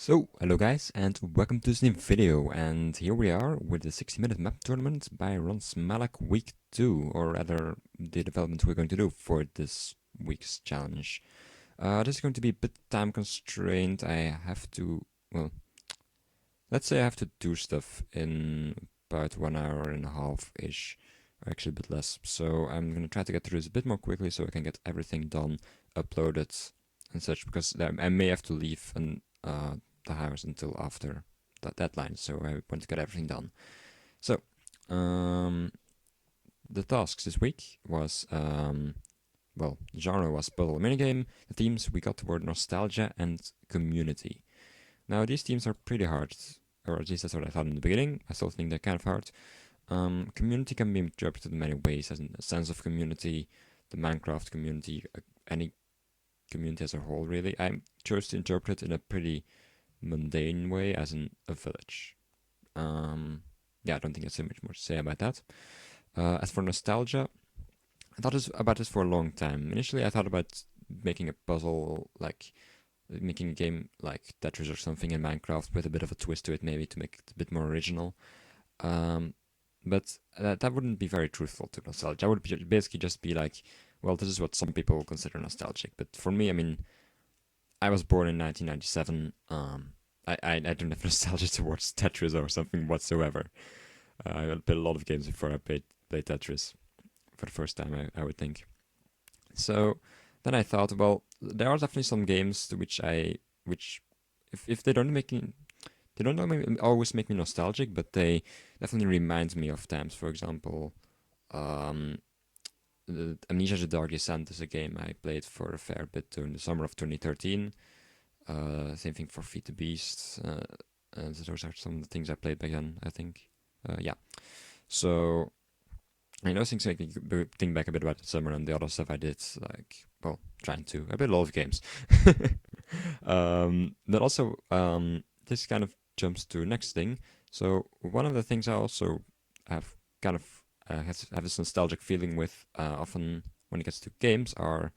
So, hello guys, and welcome to this new video, and here we are with the 60-minute map tournament by Ron Smalak week 2, or rather, the development we're going to do for this week's challenge. This is going to be a bit time constrained. I have to, well, let's say I have to do stuff in about 1 hour and a half-ish, or actually a bit less. So I'm going to try to get through this a bit more quickly so I can get everything done, uploaded, and such, because I may have to leave the house until after that deadline, so I want to get everything done. So, the tasks this week was, well, the genre was puzzle minigame. The themes we got were nostalgia and community. Now, these themes are pretty hard, or at least that's what I thought in the beginning. I still think they're kind of hard. Community can be interpreted in many ways, as in a sense of community, the Minecraft community, any community as a whole, really. I chose to interpret it in a pretty mundane way, as in a village. Yeah, I don't think there's so much more to say about that. As for nostalgia, I thought about this for a long time. Initially, I thought about making a puzzle, like making a game like Tetris or something in Minecraft with a bit of a twist to it, maybe to make it a bit more original. But that wouldn't be very truthful to nostalgia. That would basically just be like, well, this is what some people consider nostalgic. But for me, I mean, I was born in 1997. I don't have nostalgia towards Tetris or something whatsoever. I played a lot of games before I played Tetris for the first time, I would think. So then I thought, well, there are definitely some games to which if they don't always make me nostalgic, but they definitely remind me of times. For example, Amnesia: The Dark Descent is a game I played for a fair bit during the summer of 2013. Same thing for Feed the Beast. Those are some of the things I played back then, I think. Yeah. So, I know things make me think back a bit about the summer and the other stuff I did, like, well, trying to. I played a lot of games. But also, this kind of jumps to next thing. So, one of the things I also have kind of have this nostalgic feeling with often when it gets to games are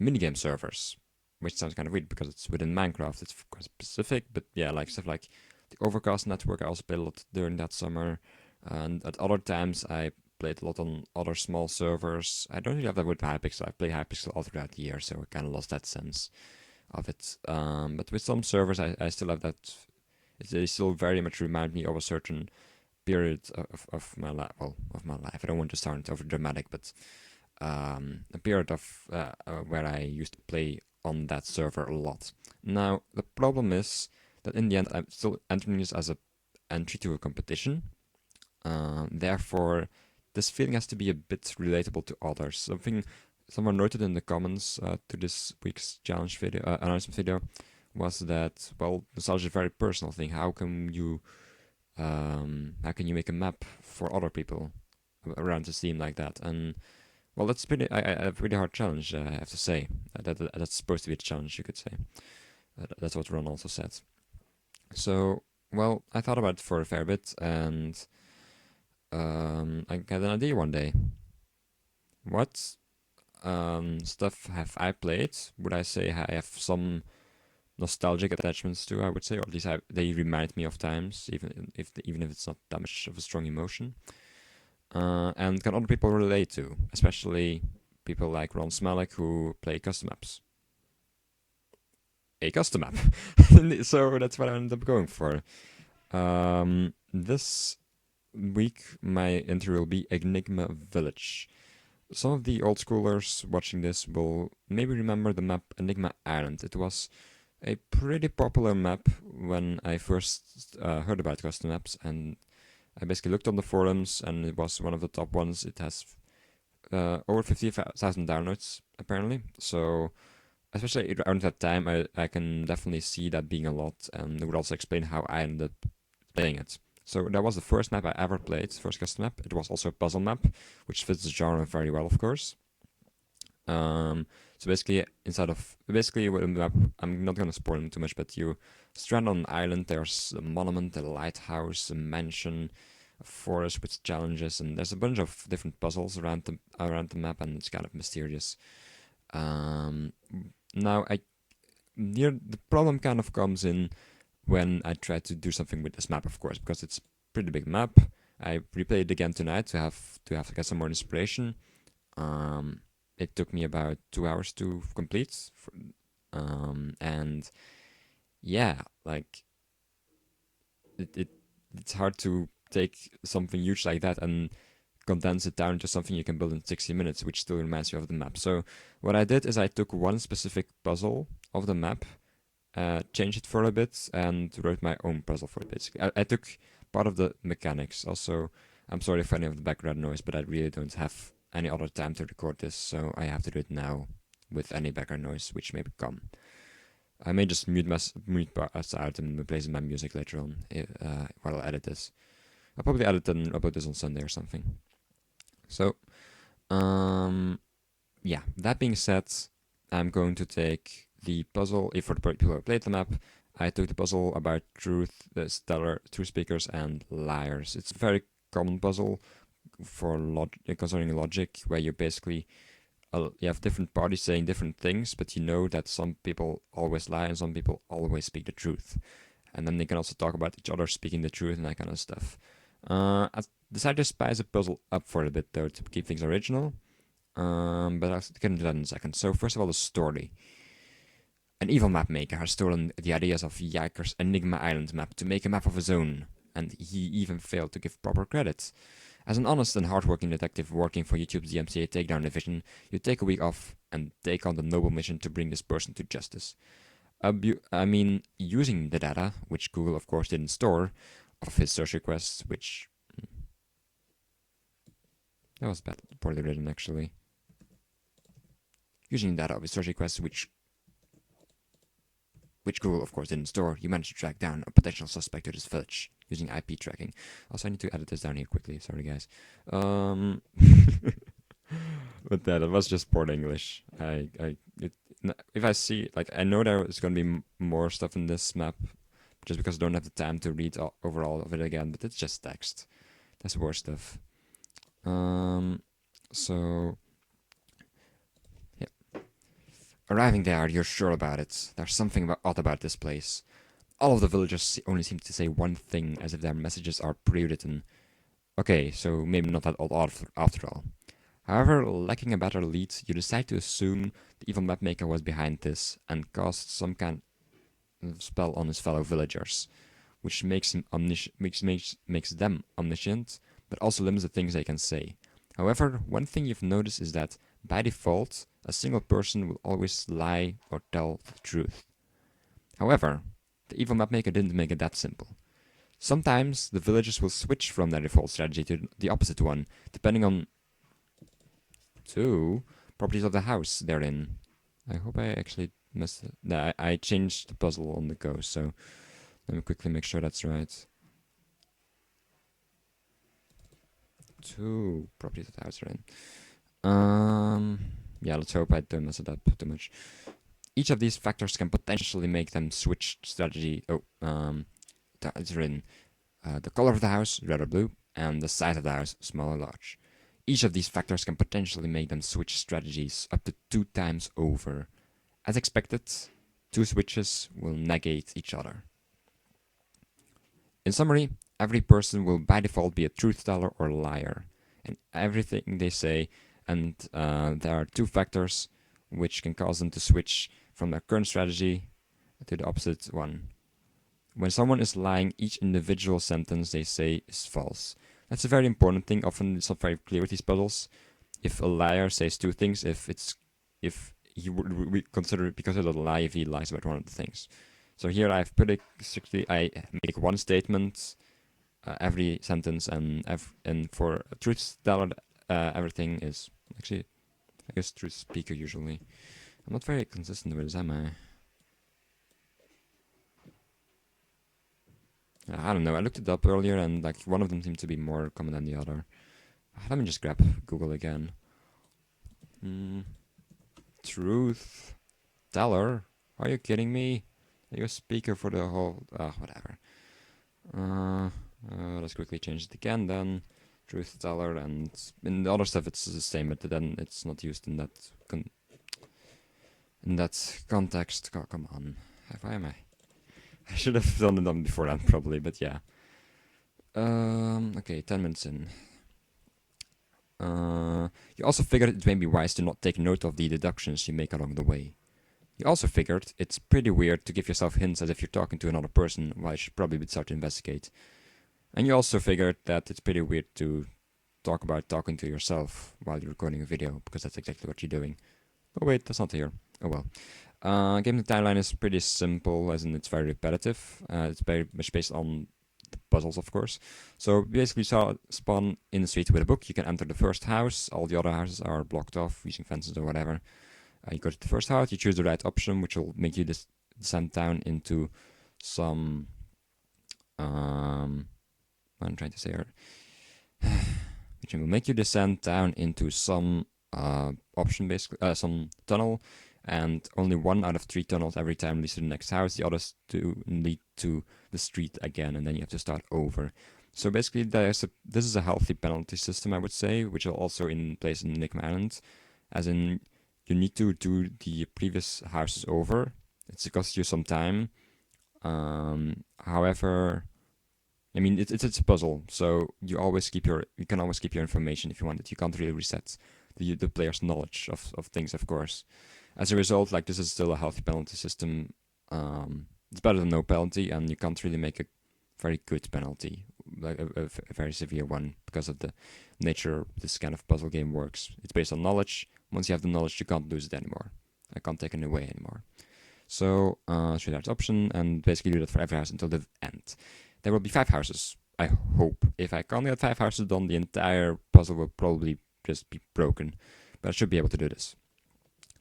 minigame servers, which sounds kind of weird because it's within Minecraft. It's quite specific, but yeah, like stuff like the Overcast network. I also played a lot during that summer, and at other times I played a lot on other small servers. I don't really have that with Hypixel. I play Hypixel all throughout the year, so I kind of lost that sense of it. But with some servers, I still have that. They still very much remind me of a certain period of my life. Well, of my life. I don't want to sound over dramatic, but a period of where I used to play on that server a lot. Now, the problem is that in the end, I'm still entering this as an entry to a competition. Therefore, this feeling has to be a bit relatable to others. Someone noted in the comments to this week's challenge video, announcement video, was that, well, nostalgia is a very personal thing. How can you make a map for other people around the scene like that? And well, that's a pretty hard challenge, I have to say. That's supposed to be a challenge, you could say. That's what Ron also said. So, well, I thought about it for a fair bit, and I got an idea one day. What stuff have I played? Would I say I have some nostalgic attachments to? I would say, or at least they remind me of times, even if it's not that much of a strong emotion. And can other people relate to, especially people like Ron Smalek who play custom maps. A custom map. So that's what I ended up going for. This week, my entry will be Enigma Village. Some of the old schoolers watching this will maybe remember the map Enigma Island. It was a pretty popular map when I first heard about custom maps, and I basically looked on the forums, and it was one of the top ones. It has over 50,000 downloads, apparently. So, especially around that time, I can definitely see that being a lot, and it would also explain how I ended up playing it. So, that was the first map I ever played, first custom map. It was also a puzzle map, which fits the genre very well, of course. So basically, with a map, I'm not gonna spoil them too much, but you strand on an island. There's a monument, a lighthouse, a mansion, a forest with challenges, and there's a bunch of different puzzles around the map, and it's kind of mysterious. Now, the problem kind of comes in when I try to do something with this map, of course, because it's a pretty big map. I replayed it again tonight to get some more inspiration. It took me about 2 hours to complete, and yeah, like it's hard to take something huge like that and condense it down to something you can build in 60 minutes, which still reminds you of the map. So what I did is I took one specific puzzle of the map, changed it for a bit, and wrote my own puzzle for it, basically. I took part of the mechanics. Also, I'm sorry for any of the background noise, but I really don't have any other time to record this, so I have to do it now with any background noise which may come. I may just mute us out and replace my music later on while I edit this. I'll probably edit and upload this on Sunday or something. So, yeah, that being said, I'm going to take the puzzle, for the people who played the map, I took the puzzle about truth, stellar, truth speakers, and liars. It's a very common puzzle for concerning logic, where you basically you have different parties saying different things, but you know that some people always lie and some people always speak the truth. And then they can also talk about each other speaking the truth and that kind of stuff. I decided to spice the puzzle up for a bit, though, to keep things original. But I'll get into that in a second. So, first of all, the story. An evil map maker has stolen the ideas of Yiker's Enigma Island map to make a map of his own, and he even failed to give proper credit. As an honest and hardworking detective working for YouTube's DMCA Takedown division, you take a week off and take on the noble mission to bring this person to justice. Using the data, which Google of course didn't store, of his search requests, which... that was poorly written, actually. Using data of his search requests, which Google, of course, didn't store, you managed to track down a potential suspect to this village using IP tracking. Also, I need to edit this down here quickly. Sorry, guys. But that was just poor English. If I see, I know there is going to be more stuff in this map, just because I don't have the time to read over all of it again, but it's just text. That's worse stuff. So... Arriving there, you're sure about it. There's something odd about this place. All of the villagers only seem to say one thing, as if their messages are pre-written. Okay, so maybe not that odd after all. However, lacking a better lead, you decide to assume the evil mapmaker was behind this and cast some kind of spell on his fellow villagers, which makes them omniscient, but also limits the things they can say. However, one thing you've noticed is that, by default, a single person will always lie or tell the truth. However, the evil mapmaker didn't make it that simple. Sometimes the villagers will switch from their default strategy to the opposite one, depending on two properties of the house they're in. I hope I actually messed it. No, I changed the puzzle on the go, so let me quickly make sure that's right. Two properties of the house are in. Yeah, let's hope I don't mess it up too much. Each of these factors can potentially make them switch strategy. It's written the color of the house, red or blue, and the size of the house, small or large. Each of these factors can potentially make them switch strategies up to 2 times over. As expected, 2 switches will negate each other. In summary, every person will by default be a truth teller or liar in everything they say, and there are 2 factors which can cause them to switch from their current strategy to the opposite one. When someone is lying, each individual sentence they say is false. That's a very important thing. Often it's not very clear with these puzzles. If a liar says 2 things, if he would consider it because of the lie if he lies about one of the things. So here I've pretty strictly, I make one statement every sentence, and for a truth teller, everything is actually, I guess, truth speaker usually. I'm not very consistent with this, am I? I don't know. I looked it up earlier, and one of them seemed to be more common than the other. Let me just grab Google again. Truth teller? Are you kidding me? Are you a speaker for the whole? Whatever. Let's quickly change it again then. Truth teller, and in the other stuff it's the same, but then it's not used in that context. Come on. Why am I I should have done them before that probably, but yeah. Okay, 10 minutes in. You also figured it may be wise to not take note of the deductions you make along the way. You also figured it's pretty weird to give yourself hints as if you're talking to another person, while you should probably start to investigate. And you also figured that it's pretty weird to talk about talking to yourself while you're recording a video, because that's exactly what you're doing. Oh wait, that's not here. Oh well. Game timeline is pretty simple, as in it's very repetitive. It's very much based on the puzzles, of course. So basically, spawn in the street with a book. You can enter the first house. All the other houses are blocked off using fences or whatever. You go to the first house. You choose the right option, which will make you descend down into some. What I'm trying to say here. Which will make you descend down into some option, basically, some tunnel, and only 1 out of 3 tunnels every time leads to the next house. The others 2 lead to the street again, and then you have to start over. So basically, this is a healthy penalty system, I would say, which are also in place in Enigma Island, as in you need to do the previous houses over. It's cost you some time. However, I mean, it's a puzzle, so you can always keep your information if you want it. You can't really reset the player's knowledge of things, of course. As a result, like, this is still a healthy penalty system. It's better than no penalty, and you can't really make a very good penalty, like a very severe one, because of the nature this kind of puzzle game works. It's based on knowledge. Once you have the knowledge, you can't lose it anymore. I can't take it away anymore. So, choose that option, and basically do that for every house until the end. There will be 5 houses, I hope. If I can't get 5 houses done, the entire puzzle will probably just be broken. But I should be able to do this.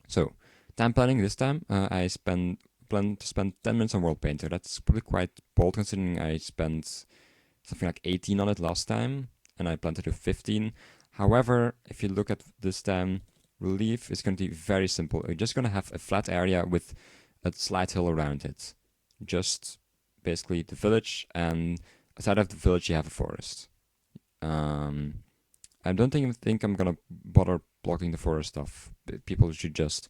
So, time planning this time. I plan to spend 10 minutes on World Painter. That's probably quite bold, considering I spent something like 18 on it last time, and I plan to do 15. However, if you look at this time, relief is going to be very simple. You're just going to have a flat area with a slight hill around it. Just basically the village, and outside of the village you have a forest. I don't even think I'm gonna bother blocking the forest off. People should just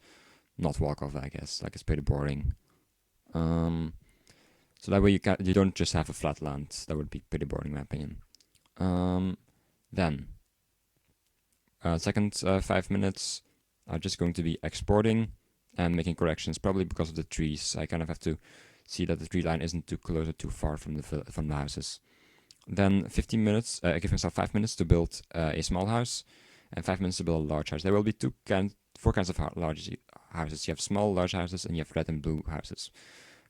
not walk off, I guess. Like, it's pretty boring. So that way you don't just have a flat land. That would be pretty boring in my opinion. Then second 5 minutes are just going to be exporting and making corrections, probably because of the trees. I kind of have to see that the tree line isn't too close or too far from the houses. Then 15 minutes, I give myself 5 minutes to build a small house, and 5 minutes to build a large house. There will be 4 kinds of large houses. You have small, large houses, and you have red and blue houses.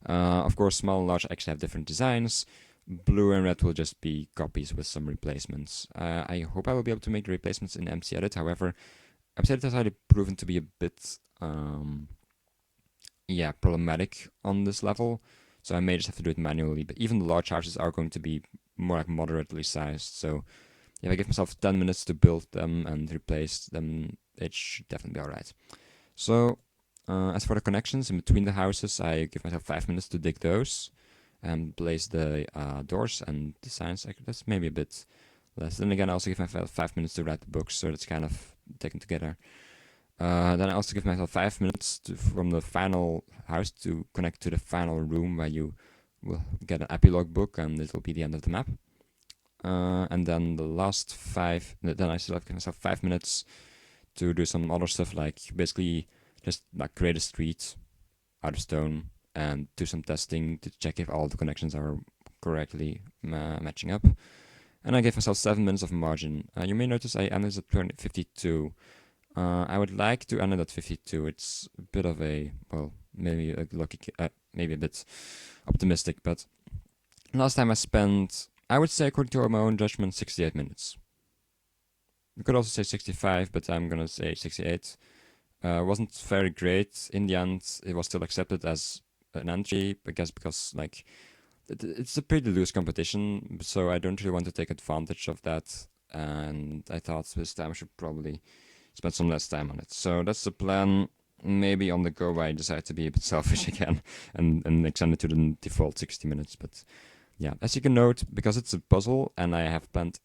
Of course, small and large actually have different designs. Blue and red will just be copies with some replacements. I hope I will be able to make the replacements in MC Edit. However, MC Edit has already proven to be a bit problematic on this level, so I may just have to do it manually. But even the large houses are going to be more like moderately sized, so if I give myself 10 minutes to build them and replace them, it should definitely be alright. So, as for the connections in between the houses, I give myself 5 minutes to dig those and place the doors and the signs. That's maybe a bit less. Then again, I also give myself 5 minutes to write the books, so that's kind of taken together. Then I also give myself 5 minutes from the final house to connect to the final room, where you will get an epilogue book, and it will be the end of the map. And then the last 5, then I still have give myself 5 minutes to do some other stuff, like basically just like create a street out of stone and do some testing to check if all the connections are correctly matching up. And I gave myself 7 minutes of margin. You may notice I ended at 52. I would like to end it at 52. It's a bit of maybe a lucky, maybe a bit optimistic, but last time I spent, I would say, according to my own judgment, 68 minutes. You could also say 65, but I'm gonna say 68. Wasn't very great. In the end, it was still accepted as an entry, I guess, because like it's a pretty loose competition, so I don't really want to take advantage of that. And I thought this time I should probably spend some less time on it. So that's the plan. Maybe on the go I decide to be a bit selfish again and extend it to the default 60 minutes. But yeah, as you can note, because it's a puzzle and I have planned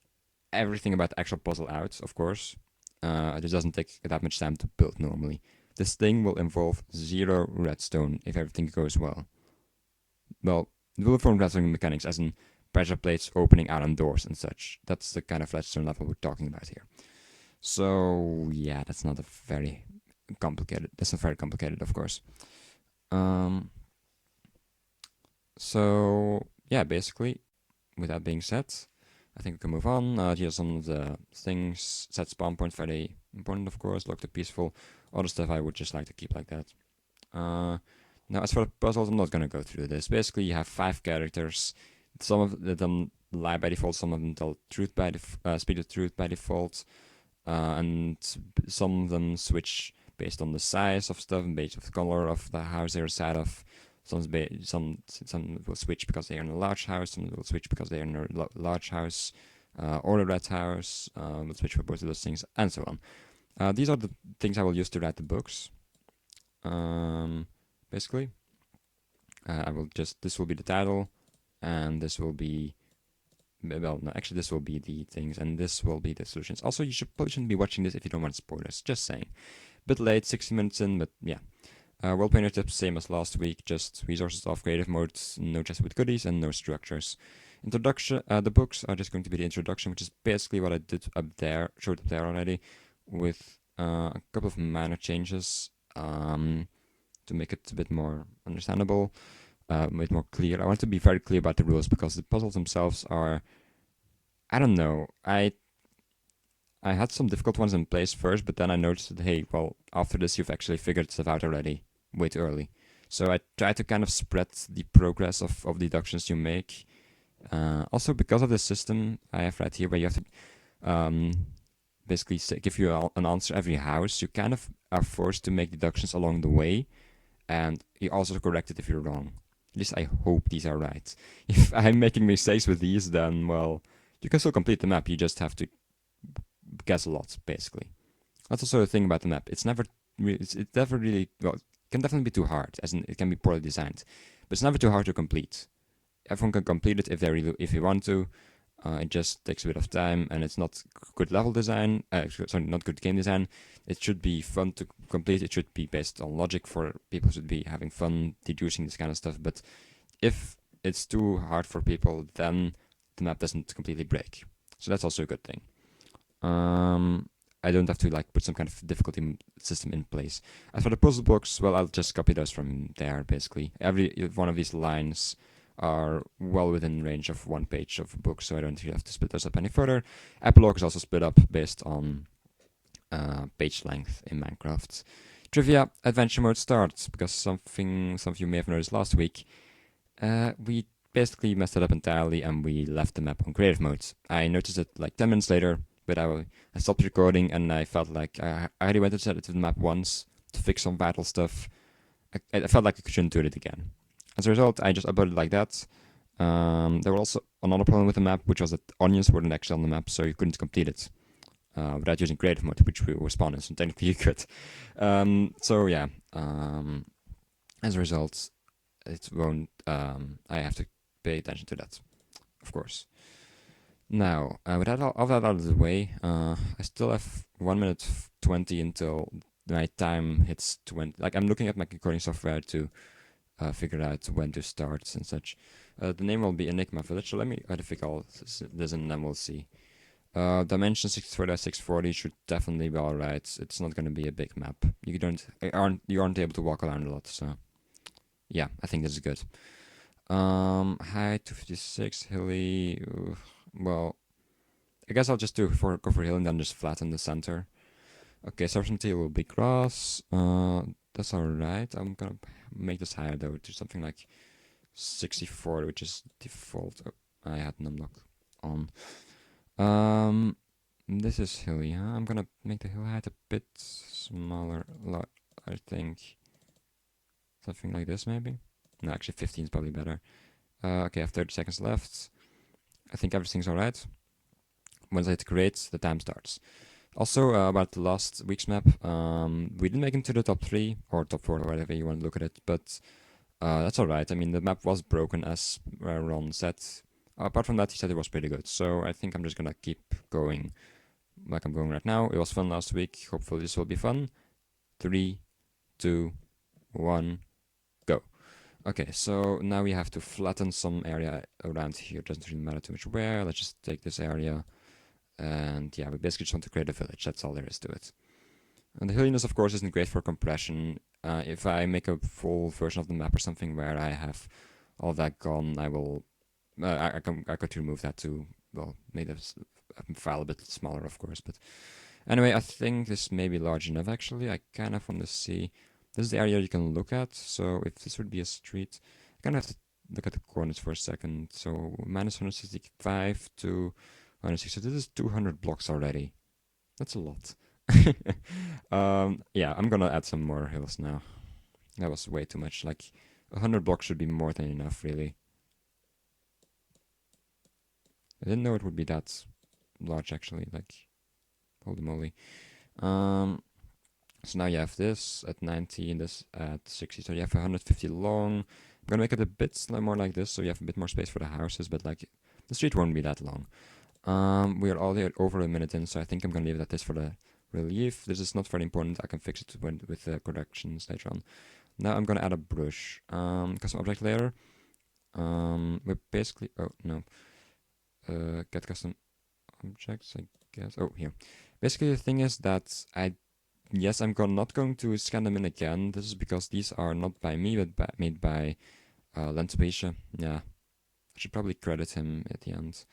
everything about the actual puzzle out, of course, it just doesn't take that much time to build normally. This thing will involve 0 redstone if everything goes well. Well, It will form redstone mechanics, as in pressure plates opening out on doors and such. That's the kind of redstone level we're talking about here. So yeah, that's not very complicated, of course. So yeah, basically, with that being said, I think we can move on. Here are some of the things. Set spawn point, very important, of course. Lock the peaceful. Other stuff I would just like to keep like that. Now, as for the puzzles, I'm not gonna go through this. Basically, you have 5 characters. Some of them lie by default. Some of them tell truth by speak the truth by default, and some of them switch based on the size of stuff and based on the color of the house they're inside of. Some will switch because they are in a large house. Some will switch because they are in a large house, or a red house. Will switch for both of those things, and so on. These are the things I will use to write the books. Basically, I will just, this will be the title, and this will be, well, no, actually this will be the things, and this will be the solutions. Also, you probably shouldn't be watching this if you don't want spoilers. Just saying. Bit late, 60 minutes in, but yeah. World painter tips, same as last week, just resources off, creative modes, no chest with goodies, and no structures. Introduction, the books are just going to be the introduction, which is basically what I did up there, showed up there already, with a couple of minor changes to make it a bit more understandable, a bit more clear. I want to be very clear about the rules because the puzzles themselves are, I don't know, I had some difficult ones in place first, but then I noticed that, hey, well, after this you've actually figured stuff out already, way too early. So I try to kind of spread the progress of deductions you make. Also, because of the system I have right here, where you have to basically give you an answer every house, you kind of are forced to make deductions along the way, and you also correct it if you're wrong. At least I hope these are right. If I'm making mistakes with these, then, well, you can still complete the map, you just have to guess a lot, basically. That's also the thing about the map. It's never really, well, it can definitely be too hard, as in it can be poorly designed, but it's never too hard to complete. Everyone can complete it if you want to. It just takes a bit of time, and it's not good level design. Not good game design. It should be fun to complete. It should be based on logic for people. Should be having fun deducing this kind of stuff. But if it's too hard for people, then the map doesn't completely break. So that's also a good thing. I don't have to put some kind of difficulty system in place. As for the puzzle books, well, I'll just copy those from there, basically. Every one of these lines are well within range of 1 page of a book, so I don't really have to split those up any further. Epilogue is also split up based on page length in Minecraft. Trivia, adventure mode starts, because some of you may have noticed last week, we basically messed it up entirely and we left the map on creative mode. I noticed it 10 minutes later, but I stopped recording and I felt like I already went and set it to the map once to fix some vital stuff. I felt like I shouldn't do it again. As a result, I just uploaded like that. There was also another problem with the map, which was that onions weren't actually on the map, so you couldn't complete it without using creative mode, which we were spawned, so technically you could. So yeah, as a result, it won't. I have to pay attention to that, of course. Now, with that all that out of the way, I still have 1 minute 20 until my time hits 20. I'm looking at my recording software to figure out when to start and such. The name will be Enigma Village, so let me figure all this and then we'll see. Dimension 640 should definitely be alright. It's not going to be a big map. You aren't able to walk around a lot, so yeah, I think this is good. Height 256, hilly. Well, I guess I'll just go for hill and then just flatten the center. Okay, certainty will be grass. That's alright. I'm gonna make this higher though to something like 64, which is default. Oh, I had numlock on. This is hilly, huh? I'm gonna make the hill height a bit smaller, I think. Something like this, maybe? No, actually 15 is probably better. Okay, I have 30 seconds left. I think everything's alright. Once I hit create, the time starts. Also, about the last week's map, we didn't make it to the top 3, or top 4, or whatever you want to look at it, but that's alright. I mean, the map was broken, as Ron said. Apart from that, he said it was pretty good, so I think I'm just gonna keep going like I'm going right now. It was fun last week, hopefully this will be fun. 3, 2, 1, go. Okay, so now we have to flatten some area around here. Doesn't really matter too much where. Let's just take this area. And yeah, we basically just want to create a village. That's all there is to it. And the hilliness, of course, isn't great for compression. If I make a full version of the map or something where I have all that gone, I will... I could remove that to, well, make the file a bit smaller, of course. But anyway, I think this may be large enough, actually. I kind of want to see... This is the area you can look at. So if this would be a street, I kind of have to look at the coordinates for a second. So minus 165 to 160. This is 200 blocks already. That's a lot. Yeah, I'm gonna add some more hills now. That was way too much. Like, 100 blocks should be more than enough, really. I didn't know it would be that large, actually. Like, holy moly. So now you have this at 90 and this at 60. So you have 150 long. I'm gonna make it a bit more like this, so you have a bit more space for the houses, but like, the street won't be that long. We are already over a minute in, so I think I'm gonna leave it at this for the relief. This is not very important. I can fix it with the corrections later on. Now I'm gonna add a brush. Custom object layer. We're basically... Oh, no. Get custom objects, I guess. Oh, here. Basically, the thing is that yes, I'm not going to scan them in again. This is because these are not by me, but made by Lentopesha. Yeah, I should probably credit him at the end.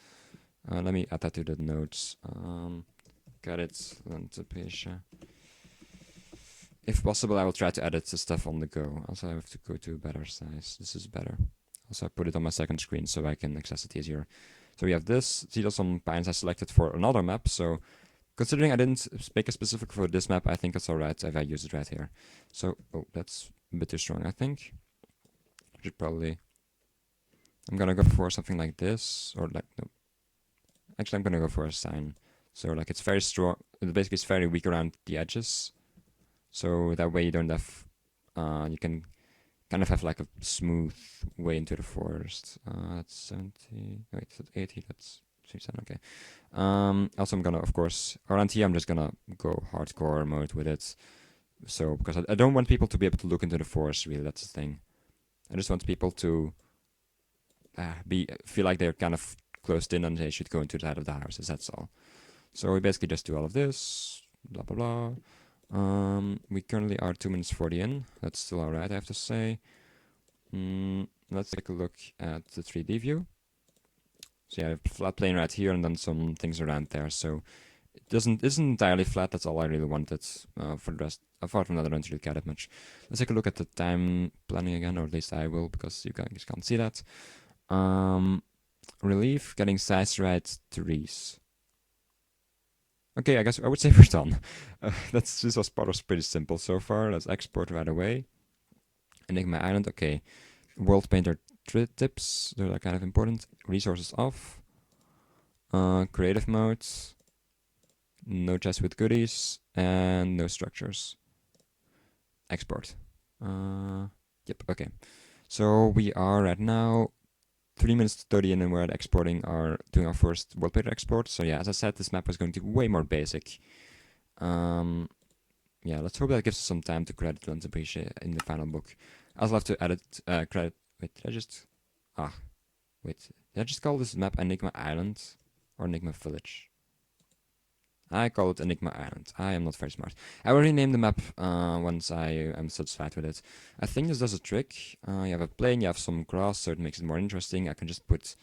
Let me add that to the notes. Got it, Lentopesha. If possible, I will try to edit the stuff on the go. Also, I have to go to a better size. This is better. Also, I put it on my second screen so I can access it easier. So we have this. See, those some pines I selected for another map. So considering I didn't make a specific for this map, I think it's alright if I use it right here. So, oh, that's a bit too strong, I think. Should probably... I'm gonna go for something like this, or like, no. Actually, I'm gonna go for a sign. So, like, it's very strong. Basically, it's very weak around the edges. So that way you don't have... you can kind of have like a smooth way into the forest. That's 70... Wait, that's 80, that's... Okay. Also, I'm gonna, of course, around here, I'm just gonna go hardcore mode with it. So, because I don't want people to be able to look into the forest, really, that's the thing. I just want people to feel like they're kind of closed in and they should go into the side of the houses, that's all. So we basically just do all of this, blah, blah, blah. We currently are 2 minutes 40 in. That's still alright, I have to say. Let's take a look at the 3D view. So yeah, I have a flat plane right here and then some things around there. So it isn't entirely flat. That's all I really wanted. For the rest, apart from that, I don't really care that much. Let's take a look at the time planning again, or at least I will, because you guys can't see that. Relief, getting size right, trees. Okay, I guess I would say we're done. This was pretty simple so far. Let's export right away. Enigma Island, okay. World Painter tips, those are kind of important. Resources off. Creative modes. No chest with goodies. And no structures. Export. Yep, okay. So we are right now 3 minutes 30 in and we're doing our first World Painter export. So yeah, as I said, this map was going to be way more basic. Yeah, let's hope that gives us some time to credit Lentopesha in the final book. I also have to edit, credit... Wait, did I just... Wait, did I just call this map Enigma Island? Or Enigma Village? I call it Enigma Island. I am not very smart. I will rename the map once I am satisfied with it. I think this does a trick. You have a plane, you have some grass, so it makes it more interesting. I can just put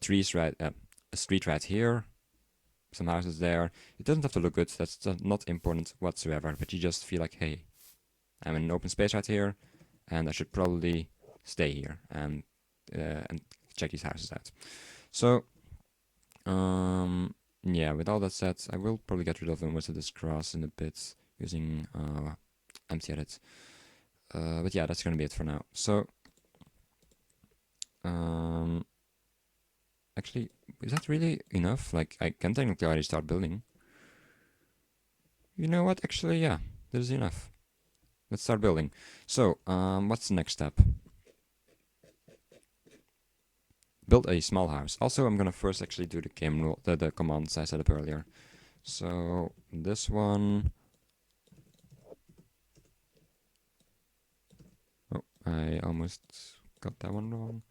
trees a street right here. Some houses there. It doesn't have to look good, that's not important whatsoever, but you just feel like, hey, I'm in an open space right here, and I should probably stay here and check these houses out. So, yeah, with all that said, I will probably get rid of most of this grass in a bit using empty edit. But yeah, that's gonna be it for now. So, actually, is that really enough? Like, I can technically already start building. You know what? Actually, yeah, this is enough. Let's start building. So, what's the next step? Build a small house. Also, I'm gonna first actually do the game rule, the commands I set up earlier. So, this one... Oh, I almost got that one wrong.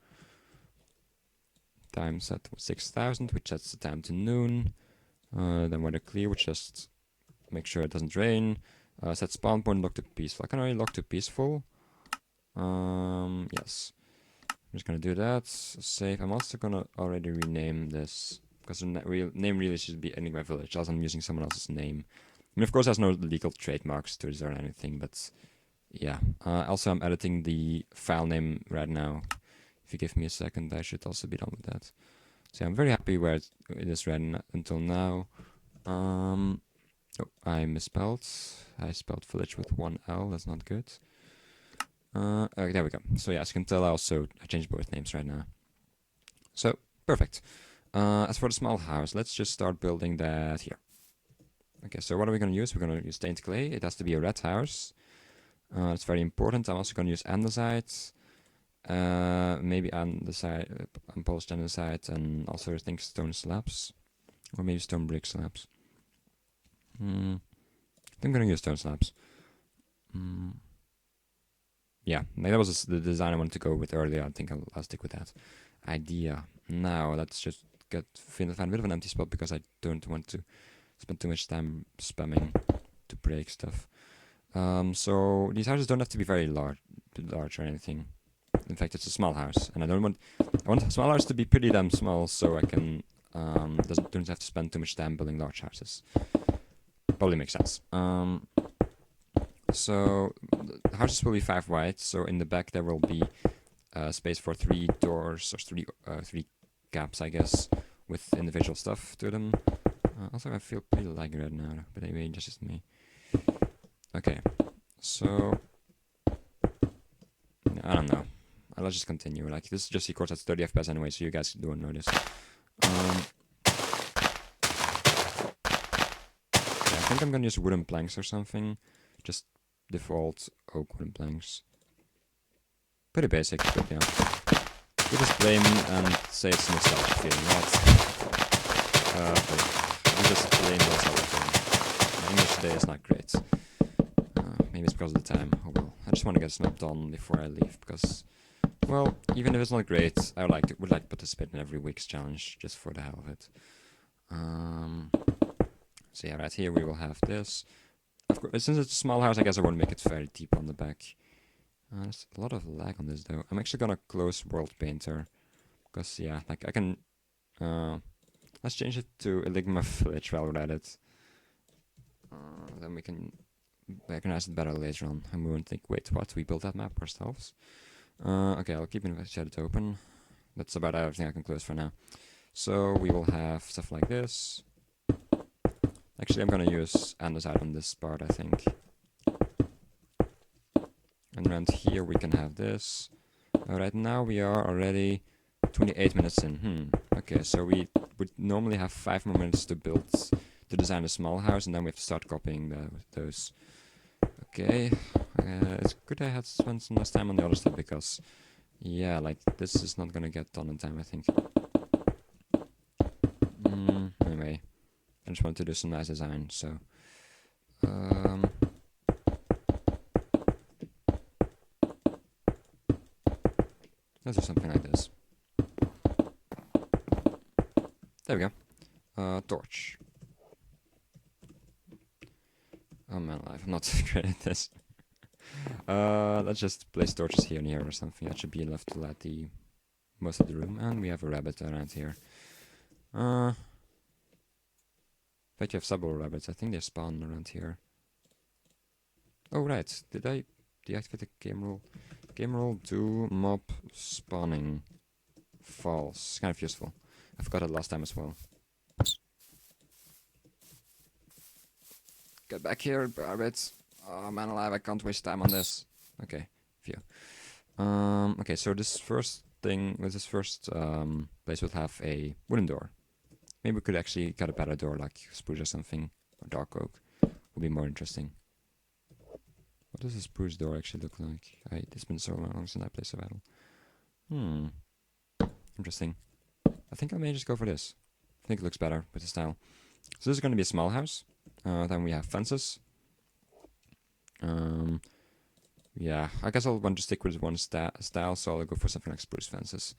Time set was 6,000, which sets the time to noon. Then weather clear, which just make sure it doesn't rain. Set spawn point lock to peaceful. I can already lock to peaceful. Yes. I'm just gonna do that. Save. I'm also gonna already rename this because the name really should be Enigma Village, as I'm using someone else's name. I mean, of course, there's no legal trademarks to this or anything, but yeah. Also, I'm editing the file name right now. If you give me a second, I should also be done with that. So yeah, I'm very happy where it is right until now. Oh, I misspelled. I spelled village with one L. That's not good. Okay, there we go. So yeah, as you can tell, I changed both names right now. So, perfect. As for the small house, let's just start building that here. Okay, so what are we going to use? We're going to use stained clay. It has to be a red house. It's very important. I'm also going to use andesite. Maybe andesite, polished andesite, and also I think stone slabs. Or maybe stone brick slabs. I think I'm going to use stone slabs. Yeah, that was the design I wanted to go with earlier. I think I'll stick with that idea. Now, let's just find a bit of an empty spot because I don't want to spend too much time spamming to break stuff. So these houses don't have to be very large or anything. In fact, it's a small house, and I want a small house to be pretty damn small so I can don't have to spend too much time building large houses. Probably makes sense. So the houses will be 5 wide. So in the back there will be space for 3 doors or 3 gaps, I guess, with individual stuff to them. Also, I feel pretty laggy right now, but anyway, that's just me. Okay, so I don't know. Let's just continue. Like this is just records at 30 FPS anyway, so you guys don't notice. Yeah, I think I'm gonna use wooden planks or something. Just default oak wooden planks. Pretty basic, but yeah. You just blame and say it's nostalgic feeling, right? You just blame nostalgic feeling. My English today is not great. Maybe it's because of the time. Oh well. I just want to get some done before I leave because, well, even if it's not great, I would like to participate in every week's challenge just for the hell of it. So yeah, right here we will have this. Of course, since it's a small house, I guess I won't make it very deep on the back. There's a lot of lag on this though. I'm actually gonna close World Painter because yeah, like I can. Let's change it to Enigma Village while we're at it. Then we can recognize it better later on, and we won't think, wait, what? We built that map ourselves. Okay, I'll keep it open. That's about everything I can close for now. So we will have stuff like this. Actually, I'm gonna use andesite on this part, I think. And around here we can have this. Right now we are already 28 minutes in. Okay, so we would normally have 5 more minutes to design a small house, and then we have to start copying those. Okay, it's good I had to spend some less time on the other stuff because, yeah, like this is not gonna get done in time, I think. Anyway, I just wanted to do some nice design, so. Let's do something like this. There we go. Torch. Oh man, alive, I'm not great at this. Let's just place torches here and here or something. That should be enough to light most of the room. And we have a rabbit around here. In fact, you have several rabbits. I think they spawn around here. Oh right, did I deactivate the game rule? Game rule do mob spawning. False. Kind of useful. I forgot it last time as well. Get back here, rabbits. Oh man alive, I can't waste time on this. Okay, phew. Okay, so this first place will have a wooden door. Maybe we could actually get a better door, like spruce or something, or dark oak. Would be more interesting. What does a spruce door actually look like? It's been so long since I played survival. Interesting. I think I may just go for this. I think it looks better with the style. So this is going to be a small house. Then we have fences. Yeah, I guess I'll want to stick with one style, so I'll go for something like spruce fences.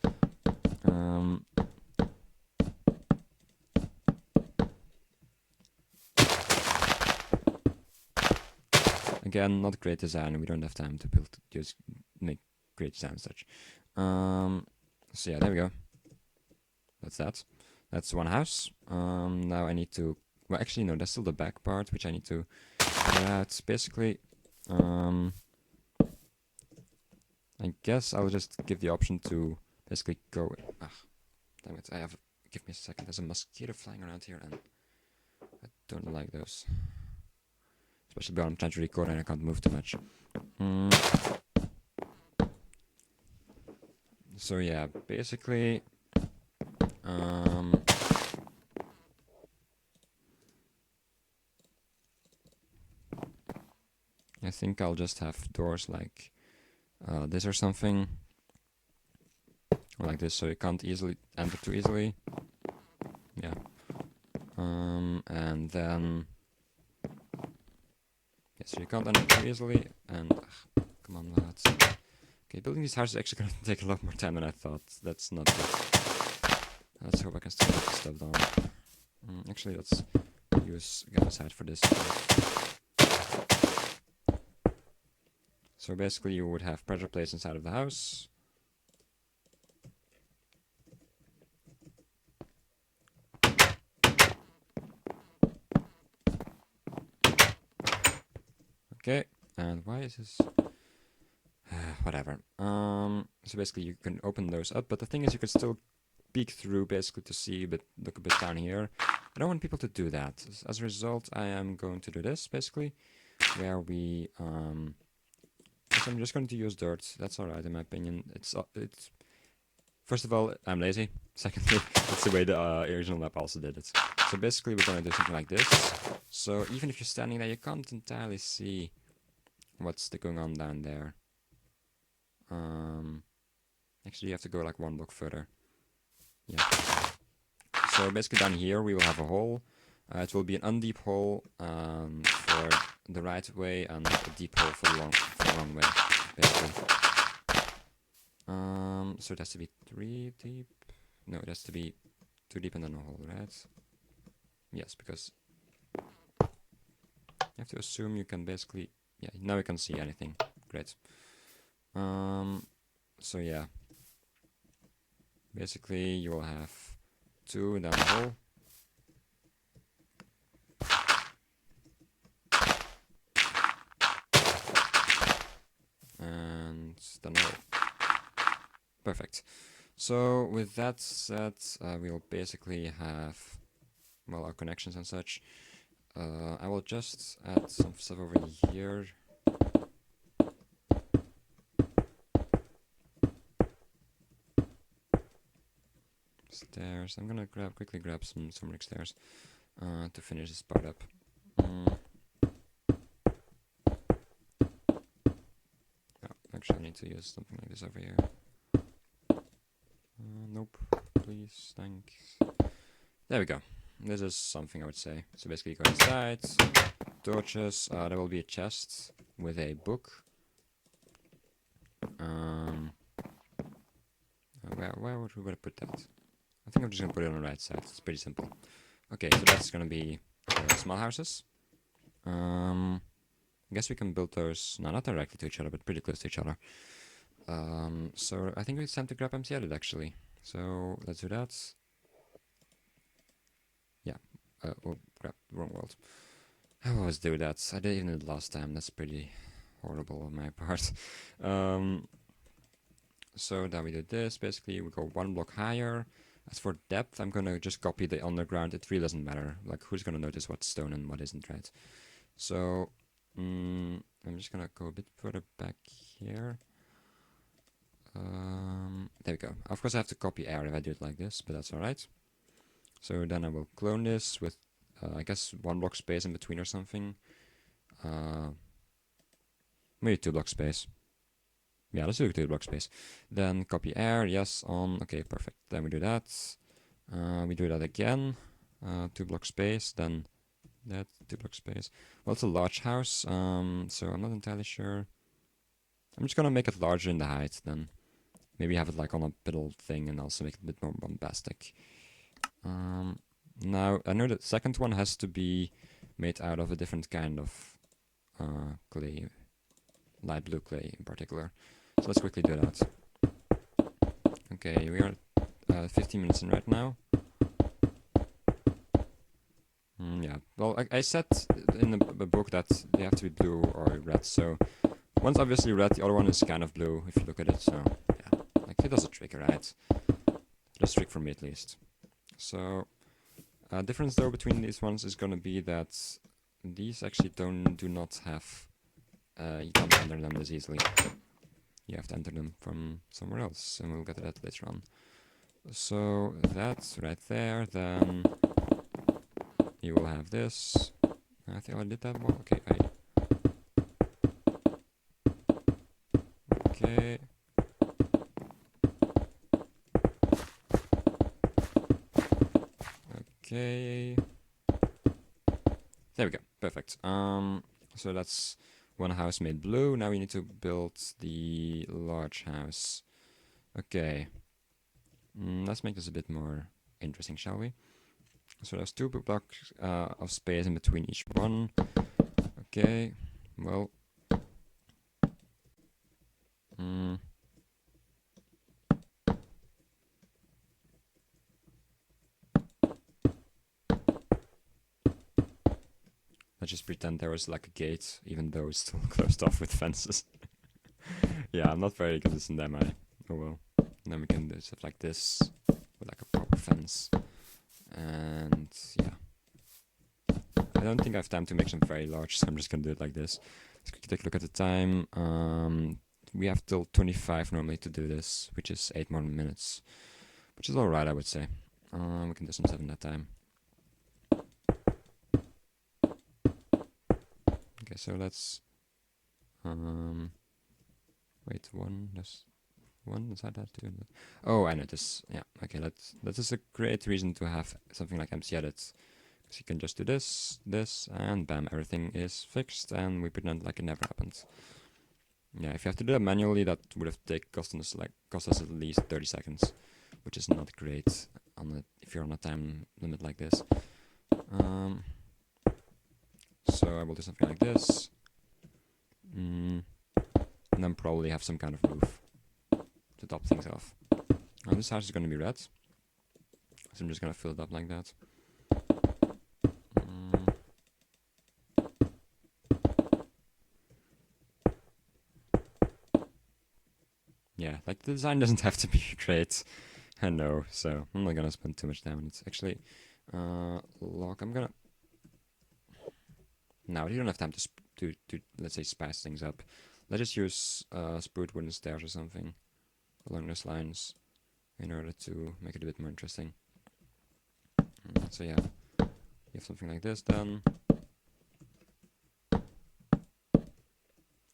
Again, not great design. We don't have time to just make great design and such. So yeah, there we go. That's that. That's one house. Now I need to. Well, actually, no. That's still the back part, which I need to figure out. Basically, I guess I'll just give the option to basically go. Ah, damn it! Give me a second. There's a mosquito flying around here, and I don't like those. Especially when I'm trying to record and I can't move too much. So yeah, basically, I think I'll just have doors like this or something, or like this, so you can't easily enter too easily. Yeah. And then so you can't enter too easily, and come on, lads. Okay, building these houses is actually gonna take a lot more time than I thought. That's not good. Let's hope I can still get this stuff done. Actually, let's use Gamma's hat for this. So basically, you would have pressure plates inside of the house. Okay, and why is this? Whatever. So basically, you can open those up, but the thing is, you can still peek through basically to see, but look a bit down here. I don't want people to do that. As a result, I am going to do this basically, where we so I'm just going to use dirt. That's alright in my opinion. It's first of all, I'm lazy. Secondly, it's the way the original map also did it. So basically, we're going to do something like this. So even if you're standing there, you can't entirely see what's going on down there. Actually, you have to go like one block further. Yeah. So basically down here we will have a hole. It will be an undeep hole for the right way and a deep hole for the wrong way, basically. So it has to be 3 deep. No, it has to be 2 deep and then a hole, right? Yes, because you have to assume you can basically. Yeah, now you can see anything. Great. So yeah. Basically, you will have 2 down the hole. And then hole. Perfect. So with that said, we'll basically have, well, our connections and such. I will just add some stuff over here. Stairs. I'm gonna quickly grab some brick stairs to finish this part up. Actually, I need to use something like this over here. Nope. Please, thanks. There we go. This is something I would say. So basically, you go inside, torches. There will be a chest with a book. Where would we put that? I think I'm just gonna put it on the right side. It's pretty simple. Okay, so that's gonna be small houses. I guess we can build those, no, not directly to each other, but pretty close to each other. So I think it's time to grab empty edit actually. So let's do that. Yeah. Oh crap, wrong world. I always do that. I did even it last time. That's pretty horrible on my part. So then we did this. Basically, we go 1 block higher. As for depth, I'm gonna just copy the underground. It really doesn't matter. Like, who's gonna notice what's stone and what isn't, right? So, I'm just gonna go a bit further back here. There we go. Of course, I have to copy air if I do it like this, but that's alright. So then I will clone this with, I guess, 1 block space in between or something. Maybe 2 block space. Yeah, let's do 2 block space. Then copy air, yes, on. Okay, perfect. Then we do that. We do that again. 2 block space, then that 2 block space. Well, it's a large house, so I'm not entirely sure. I'm just gonna make it larger in the height then. Maybe have it like on a middle thing and also make it a bit more bombastic. Now, I know the second one has to be made out of a different kind of clay, light blue clay in particular. So let's quickly do that. Okay, we are 15 minutes in right now. Yeah, well, I said in the book that they have to be blue or red, so one's obviously red, the other one is kind of blue if you look at it, so yeah, like it does a trick, right? It does a trick for me at least. So, difference though between these ones is gonna be that these actually do not have, you can't enter them this easily. You have to enter them from somewhere else, and we'll get to that later on. So that's right there, then you will have this. I think I did that one. Okay, okay. Okay. There we go. Perfect. So that's one house made blue. Now we need to build the large house. Okay. Let's make this a bit more interesting, shall we? So there's 2 blocks of space in between each one. Okay. Well. Let's just pretend there was like a gate, even though it's still closed off with fences. Yeah, I'm not very good at this in them, oh well. And then we can do stuff like this, with like a proper fence. And yeah. I don't think I have time to make them very large, so I'm just gonna do it like this. Let's quickly take a look at the time. We have till 25 normally to do this, which is 8 more minutes. Which is alright, I would say. We can do some stuff in that time. Okay, so let's wait, there's one inside that too. Oh, I know this. Yeah, okay, that is a great reason to have something like MC edit. Because you can just do this, and bam, everything is fixed, and we pretend like it never happened. Yeah, if you have to do that manually, that would have cost us at least 30 seconds, which is not great if you're on a time limit like this. So I will do something like this, and then probably have some kind of roof to top things off. Now this house is going to be red, so I'm just going to fill it up like that. Yeah, like the design doesn't have to be great, I know, so I'm not going to spend too much time on it. Actually, lock, I'm going to... Now, we don't have time to let's say, spice things up. Let's just use spruce wooden stairs or something along those lines in order to make it a bit more interesting. So yeah, you have something like this then.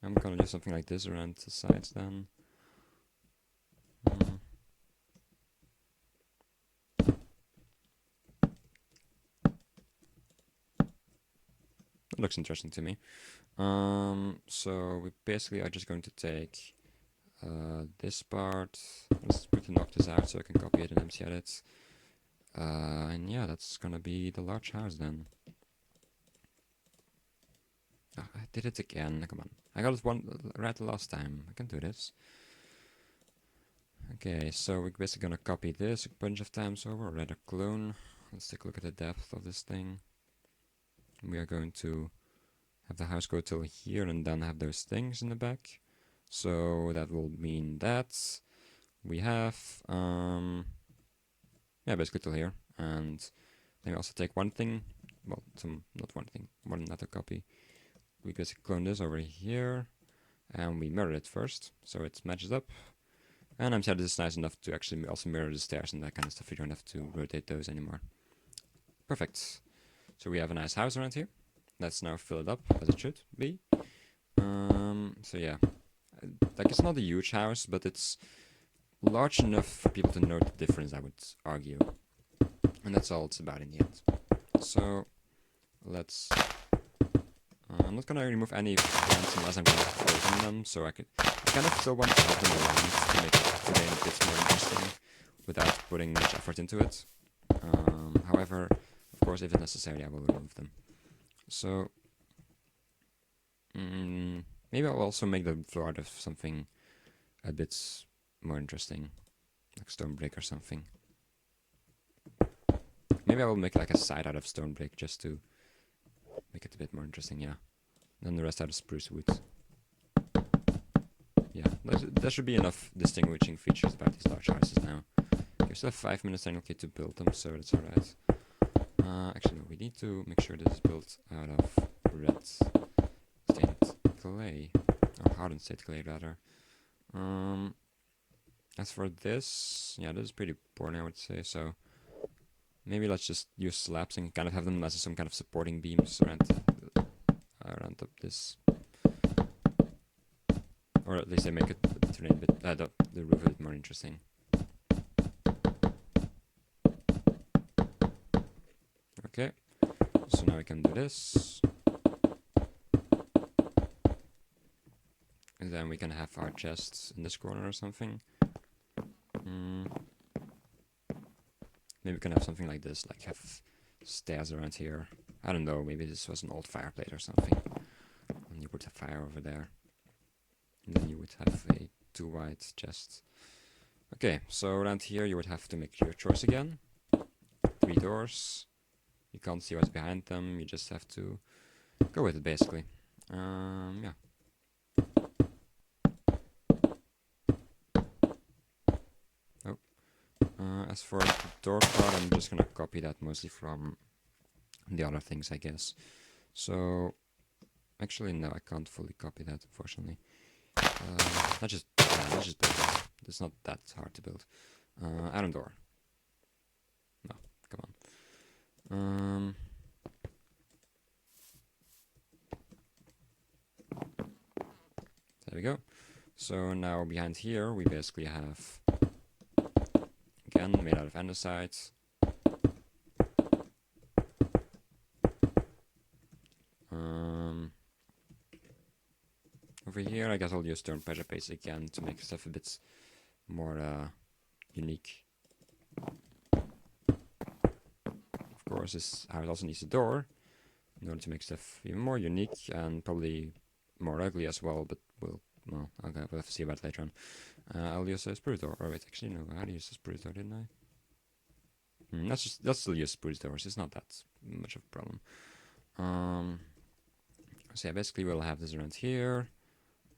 I'm gonna do something like this around the sides then. That looks interesting to me. So we basically are just going to take this part. Let's quickly knock this out so I can copy it in MC Edit. And yeah, that's gonna be the large house then. Oh, I did it again, come on. I got it right the last time, I can do this. Okay, so we're basically gonna copy this a bunch of times over, or rather clone. Let's take a look at the depth of this thing. We are going to have the house go till here and then have those things in the back. So that will mean that we have, yeah, basically till here. And then we also take one thing, well, not one thing, one another copy. We basically clone this over here, and we mirror it first, so it matches up. And I'm sad this is nice enough to actually also mirror the stairs and that kind of stuff. You don't have to rotate those anymore. Perfect. So we have a nice house around here. Let's now fill it up as it should be. So yeah, like it's not a huge house, but it's large enough for people to know the difference, I would argue. And that's all it's about in the end. So let's... I'm not gonna remove any plants unless I'm going to frozen them, so I kind of still want to have them around to make the game a bit more interesting without putting much effort into it. However, of course, if it's necessary, I will remove them. So, maybe I'll also make the floor out of something a bit more interesting, like stone brick or something. Maybe I will make like a side out of stone brick just to make it a bit more interesting, yeah. Then the rest out of spruce wood. Yeah, there should be enough distinguishing features about these large houses now. Okay, we still have 5 minutes technically to build them, so that's alright. Actually, no, we need to make sure this is built out of red stained clay, or hardened stained clay rather. As for this, yeah, this is pretty boring, I would say, so maybe let's just use slabs and kind of have them as some kind of supporting beams around this. Or at least they make it the terrain bit, the roof a bit more interesting. Okay, so now we can do this. And then we can have our chests in this corner or something. Maybe we can have something like this, like have stairs around here. I don't know, maybe this was an old fireplace or something. And you would have fire over there. And then you would have a 2 wide chest. Okay, so around here you would have to make your choice again. 3 doors. You can't see what's behind them, you just have to go with it basically. Yeah. As for the door part, I'm just gonna copy that mostly from the other things, I guess. So, actually, no, I can't fully copy that, unfortunately. Let's just build it. It's not that hard to build. Iron door. No, come on. There we go. So now behind here, we basically have, again, made out of andesite. Over here, I guess I'll use stone pressure paste again to make stuff a bit more unique. Of course, this house also needs a door in order to make stuff even more unique and probably more ugly as well, but we'll have to see about it later on. I'll use a spruce door. Oh wait, actually no, I had to use a spruce door, didn't I? Let's still use spruce doors. It's not that much of a problem. So yeah, basically we'll have this around here.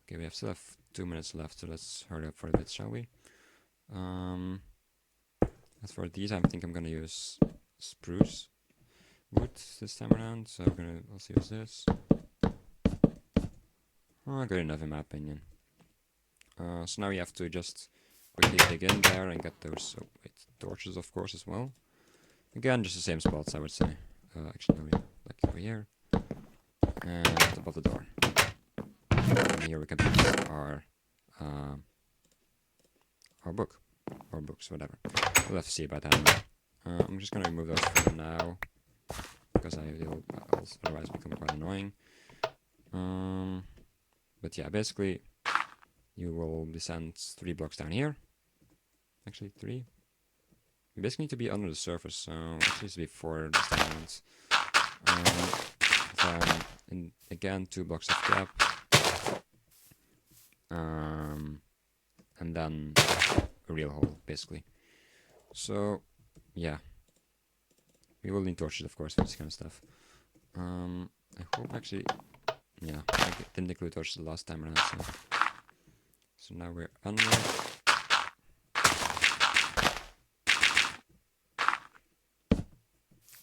Okay, we still have 2 minutes left, so let's hurry up for a bit, shall we? As for these, I think I'm gonna use spruce wood this time around, so I'm gonna also use this. Good enough in my opinion. So now we have to just quickly dig in there and get those torches, of course, as well. Again, just the same spots, I would say. Actually, no, like over here. And above the door. And here we can put our book. Or books, whatever. We'll have to see about that. I'm just gonna remove those for now. Because they'll otherwise become quite annoying. But yeah, basically, you will descend 3 blocks down here. Actually, 3. You basically need to be under the surface, so it needs to be 4 this time around. Then, again, 2 blocks of gap. And then a real hole, basically. So, yeah. We will need torches, of course, for this kind of stuff. I hope actually... Yeah, I didn't include torches the last time around, so now we're under.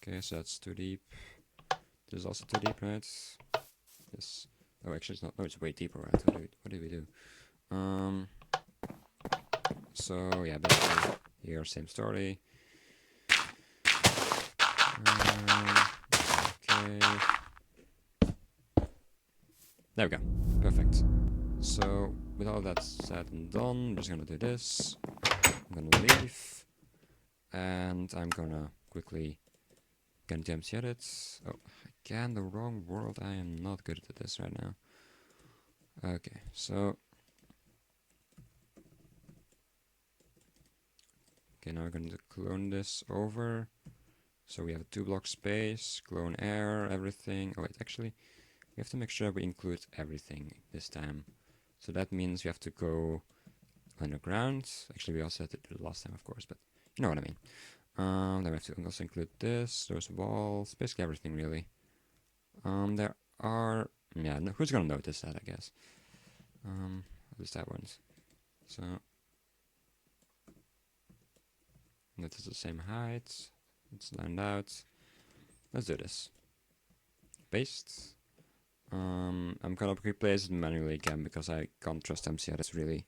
Okay, so that's too deep. This is also too deep, right? Yes. Oh, actually it's not. No, it's way deeper, right? What did we do? So, yeah, basically here, same story. Okay. There we go. Perfect. So, with all that said and done, I'm just gonna do this. I'm gonna leave. And I'm gonna quickly get into empty edits. Oh, again, the wrong world. I am not good at this right now. Okay, so Okay, now we're going to clone this over. So we have a 2-block space, clone air, everything. Oh wait, actually, we have to make sure we include everything this time. So that means we have to go underground. Actually, we also had to do it last time, of course, but you know what I mean. Then we have to also include this, those walls, basically everything really. There are, yeah, no, who's gonna notice that, I guess. At least I won't. So, that is the same height. It's lined out. Let's do this. Paste. I'm gonna replace it manually again because I can't trust MCRs really.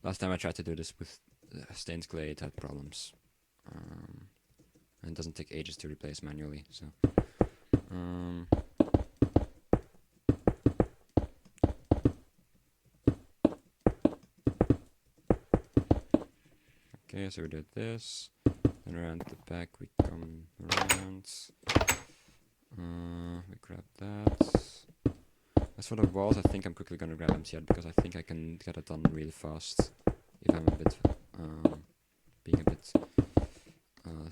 Last time I tried to do this with stained clay, it had problems. And it doesn't take ages to replace manually, so. Okay, so we did this. Then around the back we come around. We grab that. As for the walls, I think I'm quickly gonna grab MCR because I think I can get it done really fast if I'm a bit being a bit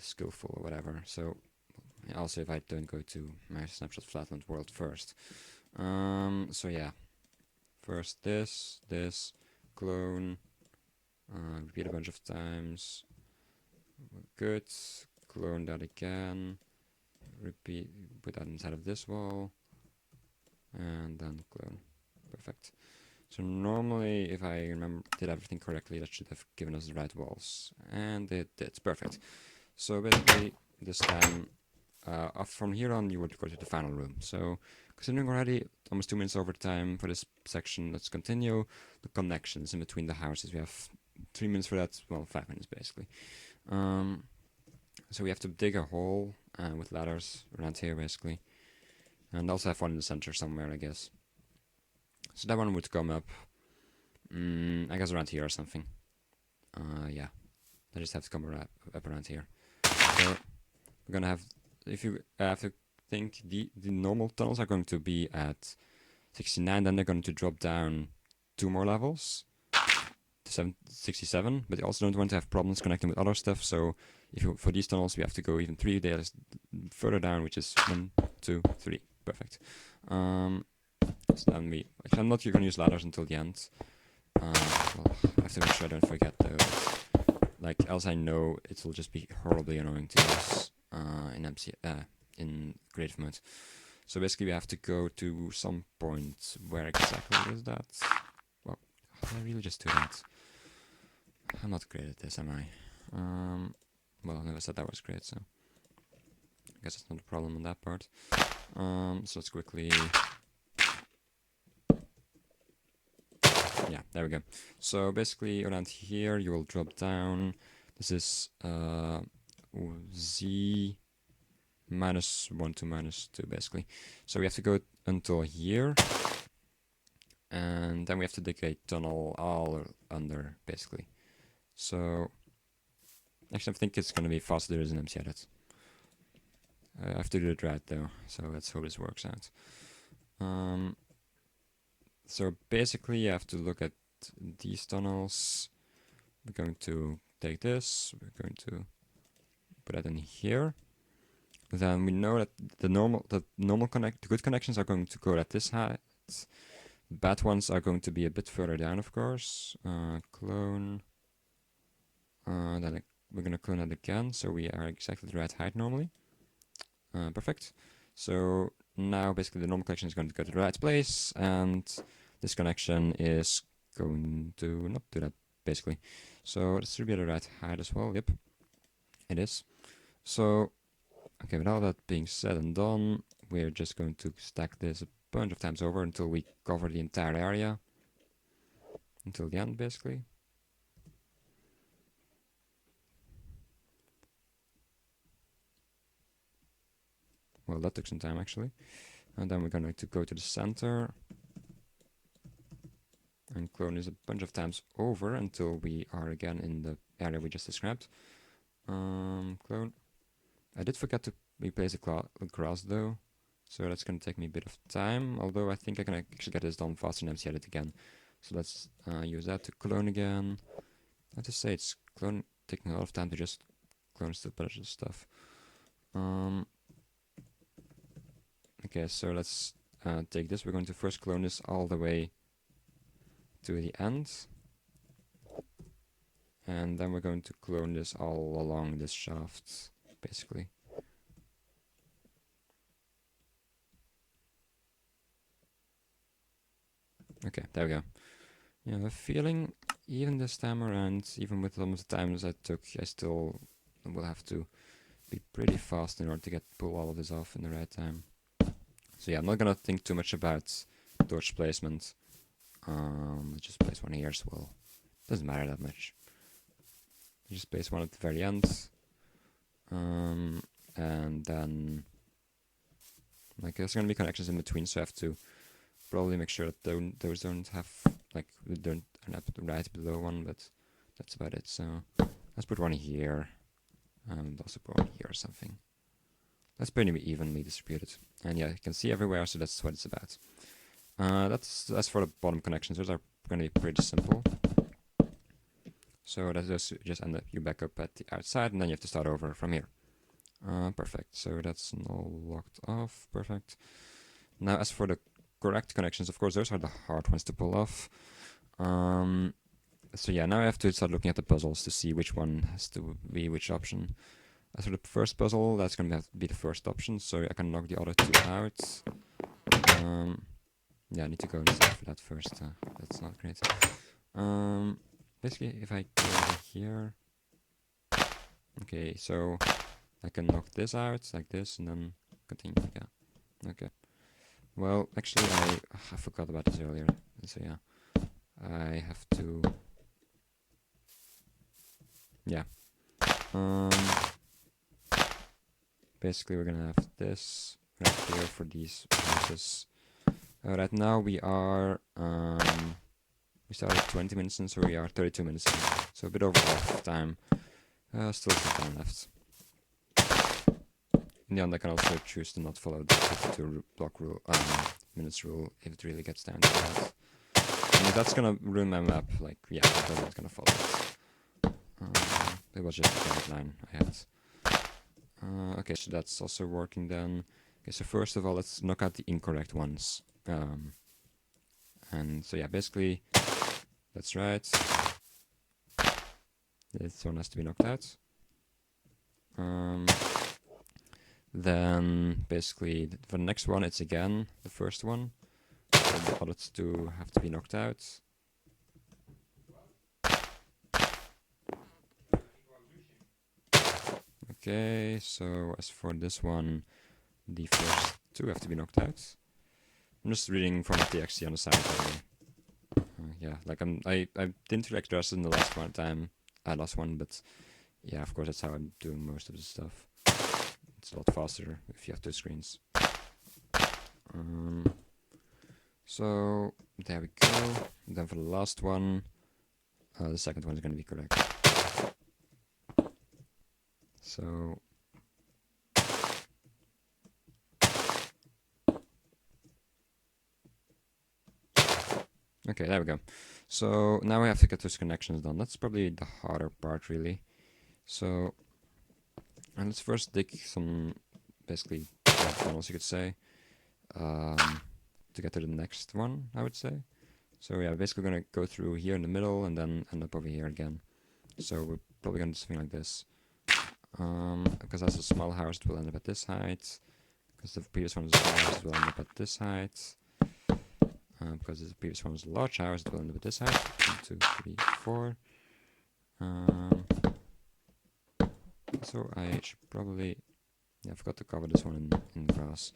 skillful or whatever. So also if I don't go to my snapshot flatland world first. So yeah, first this, clone, repeat a bunch of times. Good. Clone that again. Repeat. Put that inside of this wall, and then clone. Perfect. So normally, if I did everything correctly, that should have given us the right walls, and it did. Perfect. So basically, this time, from here on, you would go to the final room. So, considering already almost 2 minutes over time for this section, let's continue the connections in between the houses. We have 3 minutes for that. Well, 5 minutes basically. So we have to dig a hole with ladders around here basically, and also have one in the center somewhere, I guess. So that one would come up, I guess around here or something. Yeah, I just have to come up around here. So we're gonna have, if you have to think, the normal tunnels are going to be at 69, then they're going to drop down 2 more levels to 67, but you also don't want to have problems connecting with other stuff, so for these tunnels we have to go even 3 layers further down, which is 1, 2, 3. Perfect. So then I'm not going to use ladders until the end. Well, I have to make sure I don't forget though. Like, else I know it will just be horribly annoying to use in creative mode. So basically we have to go to some point. Where exactly is that? Well, I really just do that. I'm not great at this, am I? Well, I never said that was great, so I guess it's not a problem on that part. So let's quickly... Yeah, there we go. So basically around here you will drop down. This is Z -1 to -2 basically. So we have to go until here. And then we have to dig a tunnel all under basically. So actually I think it's going to be faster to do this in MC Edit. I have to do it right though, so let's hope this works out. So basically you have to look at these tunnels. We're going to take this, we're going to put that in here. Then we know that the good connections are going to go at this height. Bad ones are going to be a bit further down, of course. Clone. Then we're going to clone it again, so we are exactly the right height normally. Perfect. So now basically the normal connection is going to go to the right place, and this connection is going to not do that, basically. So this should be at the right height as well. Yep, it is. So, okay, with all that being said and done, we're just going to stack this a bunch of times over until we cover the entire area. Until the end, basically. Well, that took some time, actually. And then we're going to go to the center and clone this a bunch of times over until we are again in the area we just described. Clone. I did forget to replace the grass though, so that's going to take me a bit of time, although I think I can actually get this done faster in MC Edit again. So let's use that to clone again. I have to say it's clone. taking a lot of time to just clone the better stuff. Okay, so let's take this. We're going to first clone this all the way to the end. And then we're going to clone this all along this shaft, basically. Okay, there we go. Yeah, I have a feeling even this time around, even with some of the times I took, I still will have to be pretty fast in order to pull all of this off in the right time. So yeah, I'm not gonna think too much about torch placement. Let's just place one here as well. Doesn't matter that much. Just place one at the very end. And then like there's gonna be connections in between, so I have to probably make sure that those don't have don't end up right below one, but that's about it. So let's put one here, and also put one here or something. That's pretty evenly distributed, and yeah, you can see everywhere. So that's what it's about. That's for the bottom connections. Those are going to be pretty simple. So that just end up you back up at the outside, and then you have to start over from here. Perfect. So that's all locked off. Perfect. Now, as for the correct connections, of course, those are the hard ones to pull off. So yeah, now I have to start looking at the puzzles to see which one has to be which option. As for the first puzzle, that's going to be the first option, so I can knock the other two out. Yeah, I need to go inside for that first. That's not great. Basically, if I go over here... Okay, so I can knock this out like this and then continue. Yeah, okay. Well, actually, I forgot about this earlier. So yeah, I have to... Yeah. Basically, we're gonna have this right here for these houses. Right now we are... we started 20 minutes in, so we are 32 minutes in. So a bit over half time. Still some time left. In the end, I can also choose to not follow the 52 block rule, minutes rule if it really gets down to that. And that's gonna ruin my map. Like, yeah, I'm not gonna follow it. It was just a guideline I had. Okay, so that's also working then. Okay, so first of all, let's knock out the incorrect ones. And so yeah, basically, that's right. This one has to be knocked out. Then basically for the next one, it's again the first one. So the other two have to be knocked out. Okay, so as for this one, the first two have to be knocked out. I'm just reading from the TXT on the side, by the way. Yeah, like I didn't really address it in the last one, but yeah, of course that's how I'm doing most of the stuff. It's a lot faster if you have two screens. So there we go. And then for the last one, the second one is going to be correct. So okay, there we go. So now we have to get those connections done. That's probably the harder part, really. So let's first dig some, basically, tunnels, you could say, to get to the next one, I would say. So yeah, basically going to go through here in the middle and then end up over here again. So we're probably going to do something like this. Because that's a small house, it will end up at this height. Because the previous one was a small house, it will end up at this height. Because the previous one was a large house, it will end up at this height. 1, 2, 3, 4. So I should probably... Yeah, I forgot to cover this one in grass.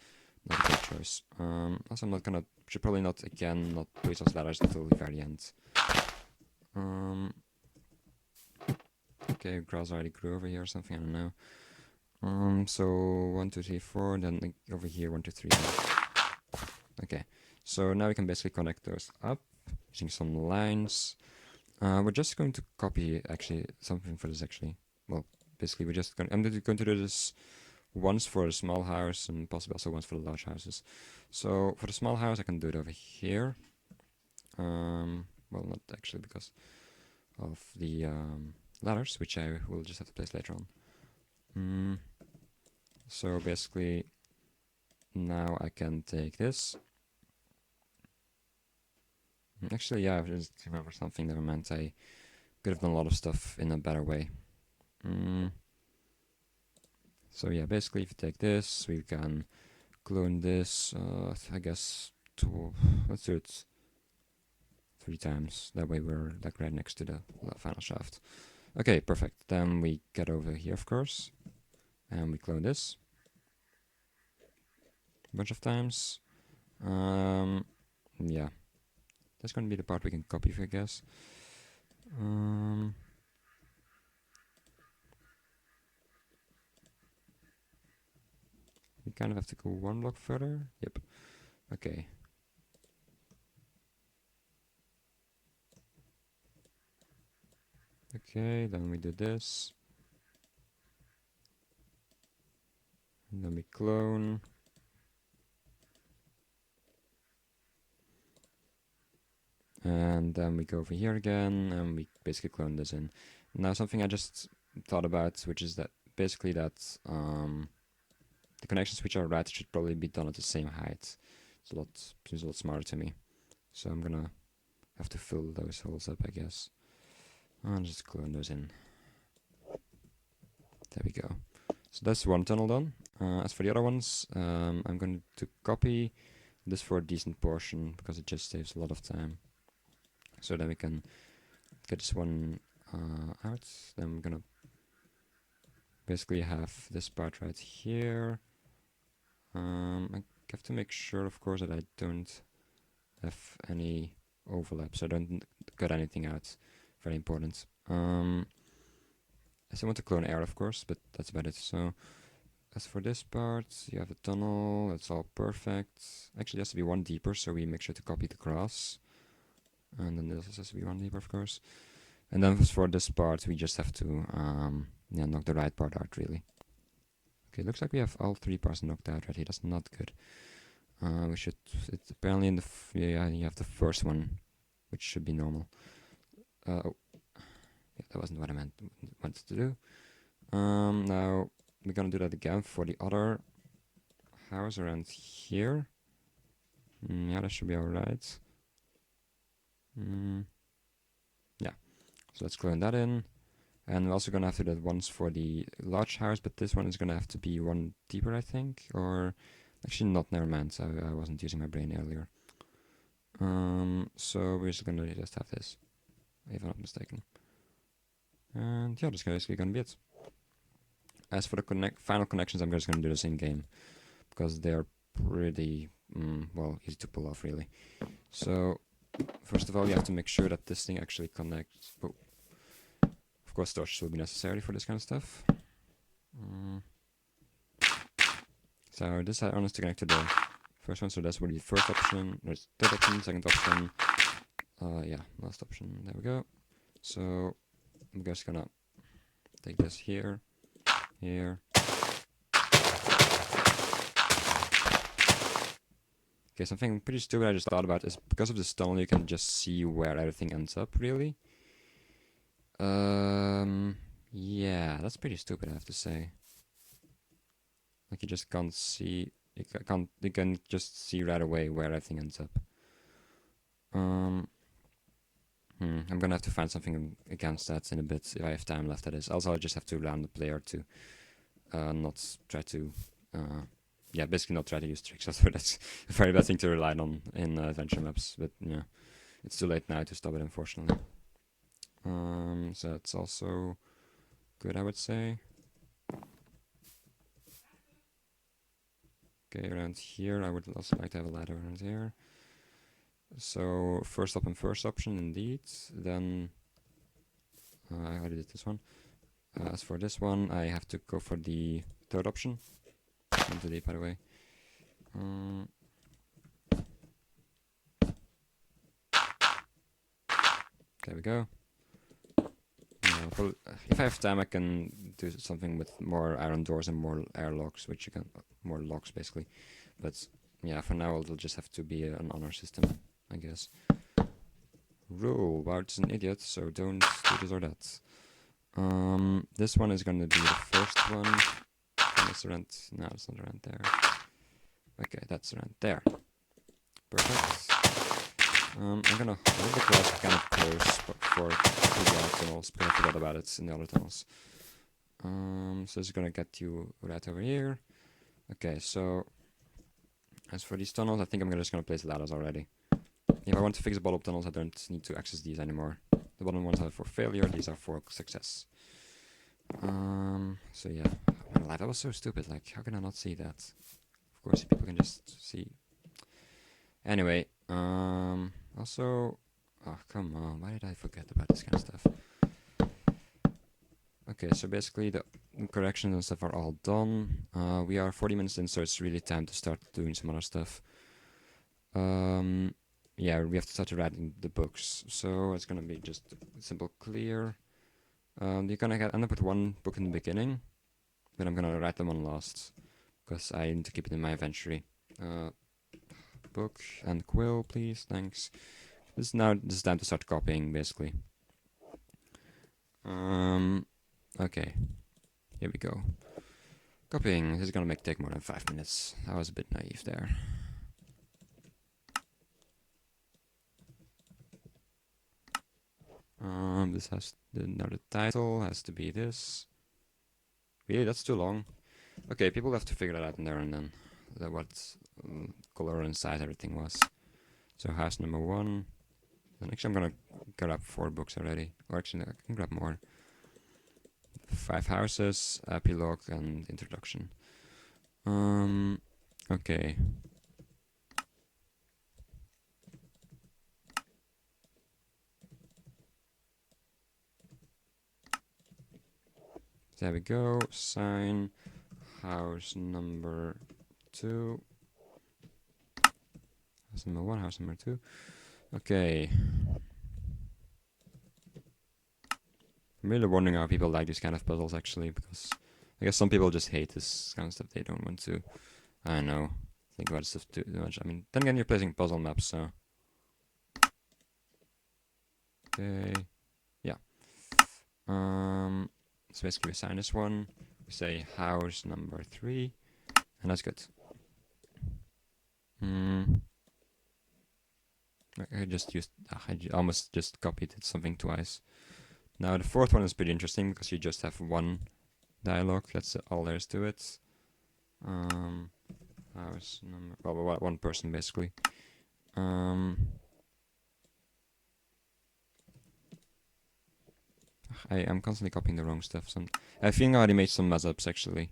Not a good choice. Also, I'm not gonna... Should probably not place those ladders until the very end. Okay, grass already grew over here or something, I don't know. So 1, 2, 3, 4, then over here 1, 2, 3. Okay, so now we can basically connect those up using some lines. We're just going to copy actually something for this actually. Well, basically we're just I'm going to do this once for a small house and possibly also once for the large houses. So for the small house I can do it over here. Well, not actually because of the ladders, which I will just have to place later on. So basically, now I can take this. Actually, yeah, I just remember something that meant I could have done a lot of stuff in a better way. So yeah, basically if you take this, we can clone this, I guess, let's do it 3 times. That way we're like right next to the final shaft. Okay, perfect. Then we get over here, of course, and we clone this a bunch of times. Yeah, that's going to be the part we can copy, I guess. We kind of have to go 1 block further. Yep. Okay. Okay, then we do this. And then we clone. And then we go over here again, and we basically clone this in. Now something I just thought about, which is that basically that the connections which are right should probably be done at the same height. Seems a lot smarter to me. So I'm gonna have to fill those holes up, I guess. And just clone those in. There we go. So that's one tunnel done. As for the other ones, I'm going to copy this for a decent portion, because it just saves a lot of time. So then we can get this one out. Then we're gonna basically have this part right here. I have to make sure, of course, that I don't have any overlap, so I don't cut anything out. Very important. I still want to clone air, of course, but that's about it. So as for this part, you have a tunnel. That's all perfect. Actually, it has to be 1 deeper, so we make sure to copy the grass. And then this has to be 1 deeper, of course. And then for this part, we just have to knock the right part out, really. Okay, looks like we have all 3 parts knocked out already. That's not good. We should. It's apparently in the yeah, you have the first one, which should be normal. Oh, yeah, that wasn't what I wanted to do. Now we're gonna do that again for the other house around here. Yeah, that should be alright. Yeah, so let's clone that in. And we're also gonna have to do that once for the large house, but this one is gonna have to be 1 deeper, I think. Or actually not, never mind. I wasn't using my brain earlier. So we're just gonna just have this, if I'm not mistaken. And yeah, that's basically gonna be it. As for the final connections, I'm just gonna do this in game, because they're pretty well, easy to pull off, really. So first of all, you have to make sure that this thing actually connects. Oh. Of course, torches will be necessary for this kind of stuff. So this iron is to connect to the first one, so that's will be the first option. There's third option, second option. Yeah, last option. There we go. So I'm just gonna take this here, here. Okay, something pretty stupid I just thought about is because of this tunnel, you can just see where everything ends up, really. Yeah, that's pretty stupid, I have to say. Like, you just can't see, you can just see right away where everything ends up. I'm gonna have to find something against that in a bit, if I have time left, that is. Also, I just have to allow the player to not try to, yeah, basically not try to use tricks. So that's a very bad thing to rely on in adventure maps, but yeah, it's too late now to stop it, unfortunately. So that's also good, I would say. Okay, around here, I would also like to have a ladder around here. So first up and first option, indeed. Then I already did this one. As for this one, I have to go for the third option. Into deep, by the way. There we go. If I have time, I can do something with more iron doors and more airlocks, which you can more locks basically. But yeah, for now it'll just have to be an honor system, I guess. Rule: Bart is an idiot, so don't do this or that. This one is gonna be the first one. It's around, no, it's not around there. Okay, that's around there. Perfect. I'm gonna hold the glass kind of close for the other tunnels, but I forgot about it in the other tunnels. So it's gonna get you right over here. Okay, so as for these tunnels, I think I'm just gonna place ladders already. If I want to fix the bottom tunnels, I don't need to access these anymore. The bottom ones are for failure, these are for success. So yeah, that was so stupid, like, how can I not see that? Of course, people can just see. Anyway, also, oh, come on, why did I forget about this kind of stuff? Okay, so basically the corrections and stuff are all done. We are 40 minutes in, so it's really time to start doing some other stuff. Yeah, we have to start writing the books, so it's gonna be just simple clear. You're gonna end up with one book in the beginning, but I'm gonna write them on last, because I need to keep it in my inventory. Book and quill, please, thanks. This is time to start copying, basically. Okay, here we go. Copying, this is gonna take more than 5 minutes. I was a bit naive there. This has the title has to be this. Really, that's too long. Okay, people have to figure that out in there and then. What color and size everything was. So house number 1. Then actually I'm gonna grab 4 books already. Or actually I can grab more. 5 houses, epilogue and introduction. Okay. There we go. Sign house number 2. House number 1, house number 2. Okay. I'm really wondering how people like these kind of puzzles actually, because I guess some people just hate this kind of stuff. They don't want to, I don't know, think about stuff too much. I mean, then again, you're placing puzzle maps, so. Okay. Yeah. So basically we assign this one. We say house number 3, and that's good. I just used, I almost just copied something twice. Now the 4th one is pretty interesting because you just have one dialogue. That's all there is to it. House number, well, one person basically. I am constantly copying the wrong stuff. I think I already made some mess ups actually,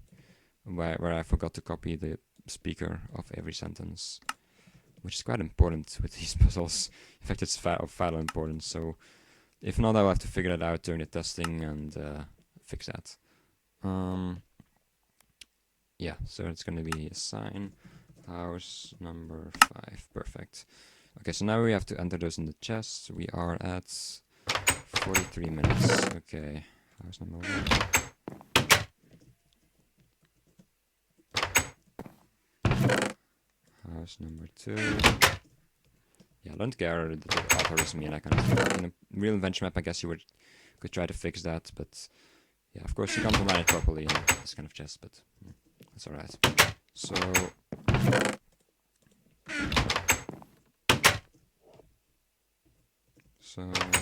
where I forgot to copy the speaker of every sentence, which is quite important with these puzzles. In fact, it's of vital importance. So if not, I'll have to figure that out during the testing and fix that. Yeah, so it's gonna be assign house number 5. Perfect. Okay, so now we have to enter those in the chest. We are at 43 minutes. Okay, house number 1. House number 2. Yeah, I don't care the algorithm and that kind of stuff. In a real invention map, I guess you could try to fix that, but yeah, of course you can't combine it properly in this kind of chest, but that's alright. So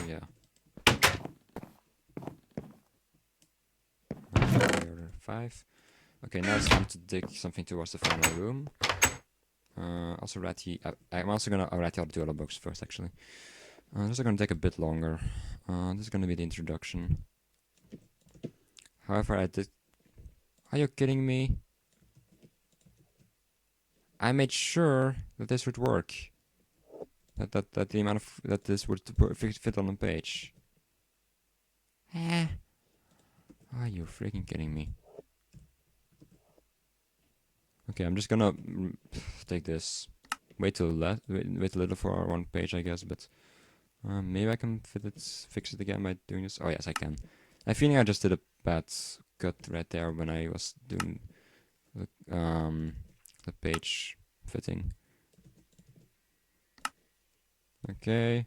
yeah. 5. Okay, now it's time to dig something towards the final room. Also write I'm also gonna write the other books first actually. This is gonna take a bit longer. This is gonna be the introduction. However, are you kidding me? I made sure that this would work. That the amount of that this would fit on the page. Are you freaking kidding me? Okay, I'm just gonna take this. Wait a little for our 1 page, I guess, but maybe I can fix it again by doing this. Oh yes, I can. I feel like I just did a bad cut right there when I was doing the page fitting. Okay.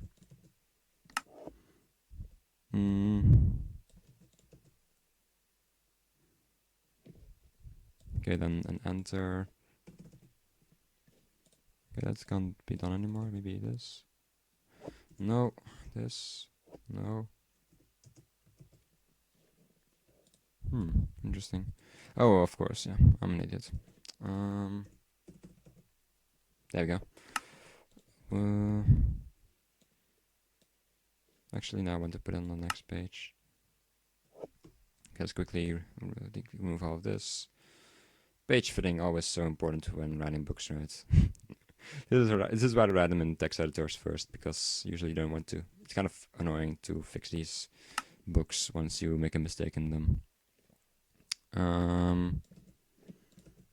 Okay, then an enter. Okay, that can't be done anymore. Maybe this. No, this. No. Interesting. Oh, of course, yeah. I'm an idiot. There we go. Actually, now I want to put it on the next page. Okay, let's quickly remove all of this. Page fitting, always so important when writing books, right? This is why I write them in text editors first, because usually you don't want to. It's kind of annoying to fix these books once you make a mistake in them.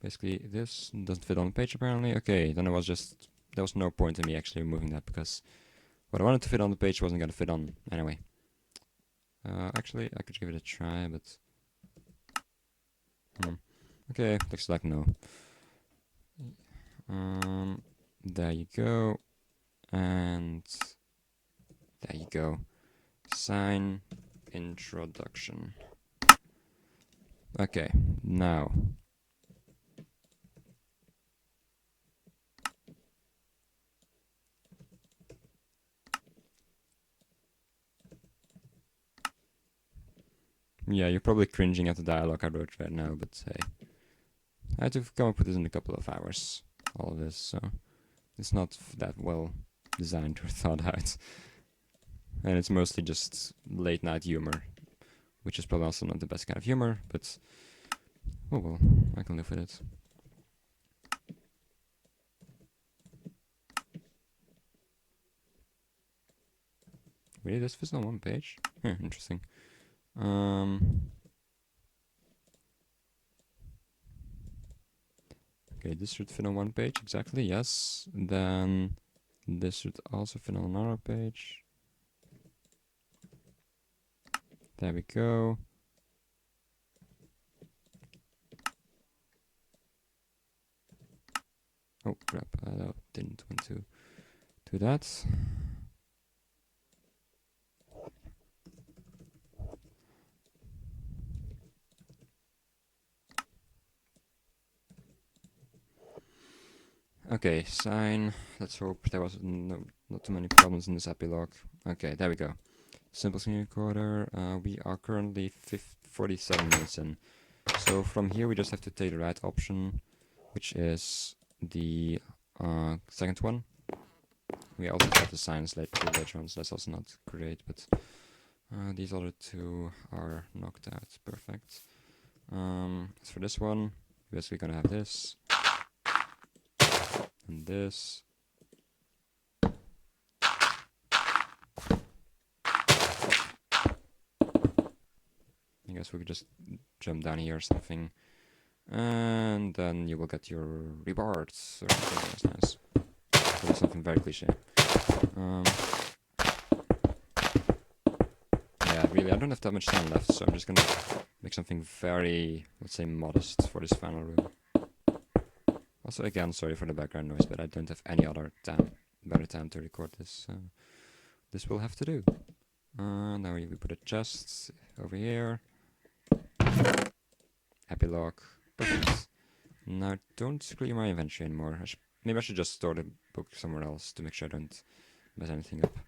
Basically, this doesn't fit on the page apparently. Okay, then there was no point in me actually removing that, because what I wanted to fit on the page wasn't going to fit on anyway. Actually, I could give it a try, but... Okay, looks like no. There you go. And... there you go. Sign introduction. Okay, now... yeah, you're probably cringing at the dialogue I wrote right now, but hey. I had to come up with this in a couple of hours, all of this, so it's not that well designed or thought out. And it's mostly just late night humor, which is probably also not the best kind of humor, but oh well, I can live with it. Really, this fits on one page? Interesting. Okay, this should fit on one page, exactly, yes. Then this should also fit on another page. There we go. Oh crap, I didn't want to do that. Okay, sign. Let's hope there was not too many problems in this epilogue. Okay, there we go. Simple screen recorder. We are currently 47 minutes in. So from here we just have to take the right option, which is the second one. We also have the signs later on, so that's also not great, but these other two are knocked out. Perfect. As for this one, we're basically gonna have this. And this. I guess we could just jump down here or something. And then you will get your rewards or something. That's nice. Probably something very cliche. Yeah, really, I don't have that much time left, so I'm just gonna make something very, let's say, modest for this final room. Also, again, sorry for the background noise, but I don't have any other better time to record this, so this will have to do. Now we put a chest over here. Epilogue. Perfect. Now don't clear my inventory anymore. Maybe I should just store the book somewhere else to make sure I don't mess anything up.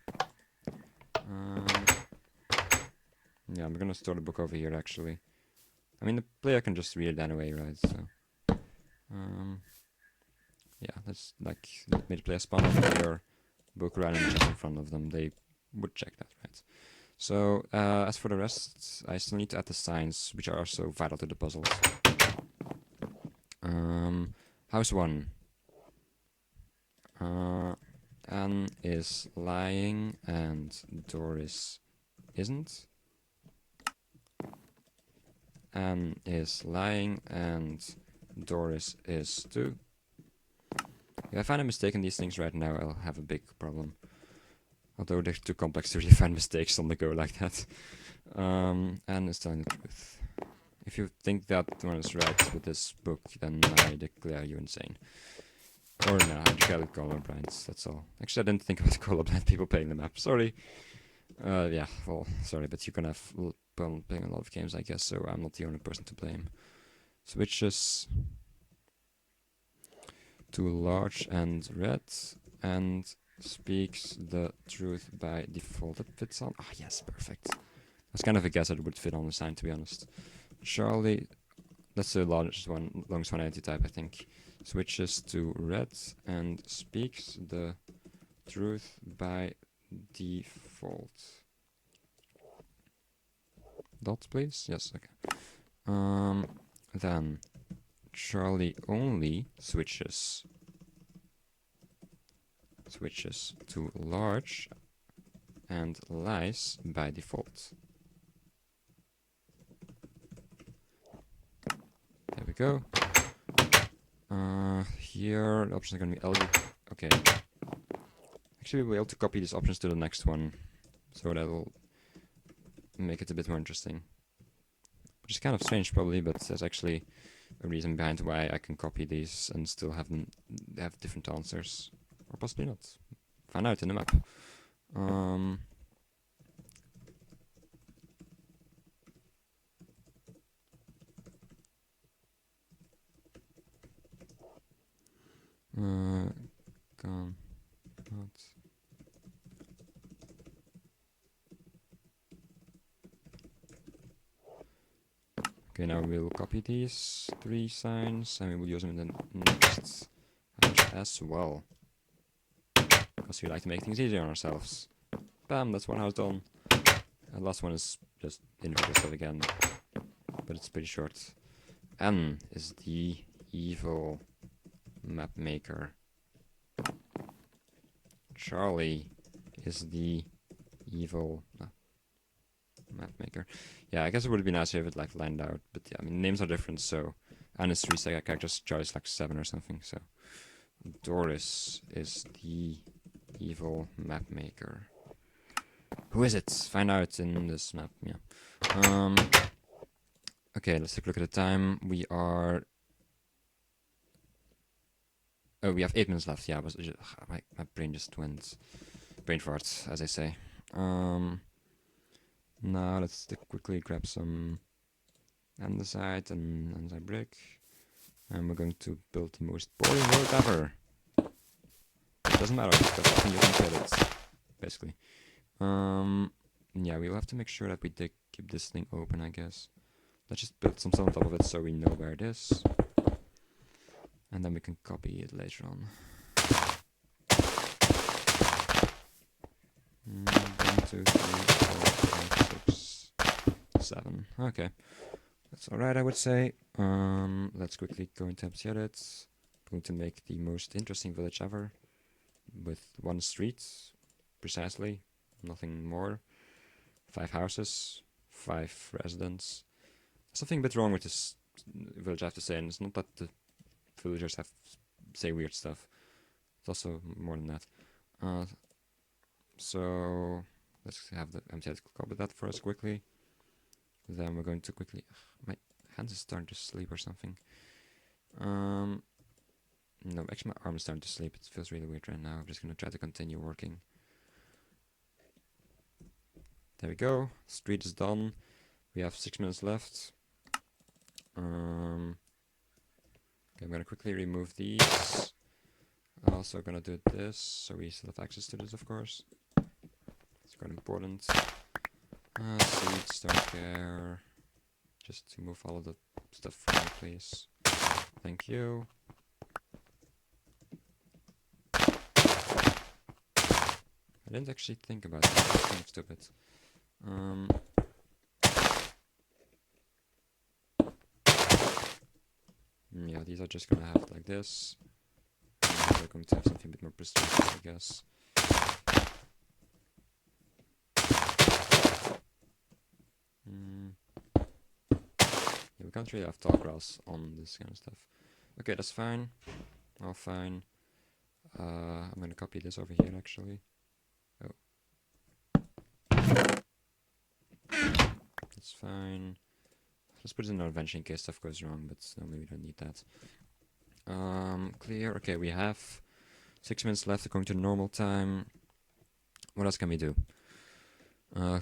Yeah, I'm gonna store the book over here actually. I mean, the player can just read it anyway, right? So, yeah, let's let me the player spawn over here, book right just in front of them. They would check that, right? So, as for the rest, I still need to add the signs, which are also vital to the puzzles. House 1. Anne is lying and Doris isn't. Anne is lying and Doris is too. If I find a mistake in these things right now, I'll have a big problem. Although they're too complex to really find mistakes on the go like that. Anne is telling the truth. If you think that one is right with this book, then I declare you insane. Or no, I just got colorblind, that's all. Actually, I didn't think about colorblind people playing the map, sorry. Yeah, well, sorry, but you can have playing a lot of games, I guess, so I'm not the only person to blame. Switches. too large and red, and speaks the truth by default. It fits on. Ah, yes, perfect. That's kind of a guess that it would fit on the sign, to be honest. Charlie, that's the longest one identity type, I think. Switches to red and speaks the truth by default. Dots, please? Yes, okay. Then Charlie only switches to large and lies by default. There we go. Here the options are going to be LG. Okay. Actually, we'll be able to copy these options to the next one, so that'll make it a bit more interesting. Which is kind of strange, probably, but there's actually a reason behind why I can copy these and still have them have different answers, or possibly not. Find out in the map. Gone. Not. Okay, now we'll copy these 3 signs and we will use them in the next house as well. Because we like to make things easier on ourselves. Bam, that's one house done. And last one is just individual stuff again, but it's pretty short. N is the evil map maker. Charlie is the evil map maker. Yeah, I guess it would be nice if it like lined out, but yeah, I mean names are different, so Anne is 3 characters, Charlie's like 7 or something, so Doris is the evil map maker. Who is it? Find out in this map, yeah. Okay, let's take a look at the time. We are... Oh, we have 8 minutes left. Yeah, my brain just went... brain farts, as I say. Now let's quickly grab some andesite and andesite brick. And we're going to build the most boring road ever. It doesn't matter, because you can kill it, basically. Yeah, we'll have to make sure that we keep this thing open, I guess. Let's just build some stuff on top of it so we know where it is. And then we can copy it later on. 1, 2, 3, 4, 5, 6, 7. Okay. That's alright, I would say. Let's quickly go into empty edit. I'm going to make the most interesting village ever. With 1 street, precisely. Nothing more. 5 houses. 5 residents. Something a bit wrong with this village, I have to say, and it's not that the villagers say weird stuff. It's also more than that. So let's have the MTI copy that for us quickly. Then we're going to quickly... my hands is starting to sleep or something. No, actually my arm is starting to sleep. It feels really weird right now. I'm just going to try to continue working. There we go. Street is done. We have 6 minutes left. Okay, I'm going to quickly remove these. Also going to do this, so we still have access to this, of course. It's quite important. Seeds, don't care. Just to move all of the stuff from me, please. Thank you. I didn't actually think about that. That's kind of stupid. Yeah, these are just gonna have it like this. And we're going to have something a bit more prestigious, I guess. Yeah, we can't really have tall grass on this kind of stuff. Okay, that's fine. All fine. I'm gonna copy this over here, actually. Oh. That's fine. Let's put it in our invention in case stuff goes wrong, but normally we don't need that. Clear. Okay, we have 6 minutes left according to normal time. What else can we do?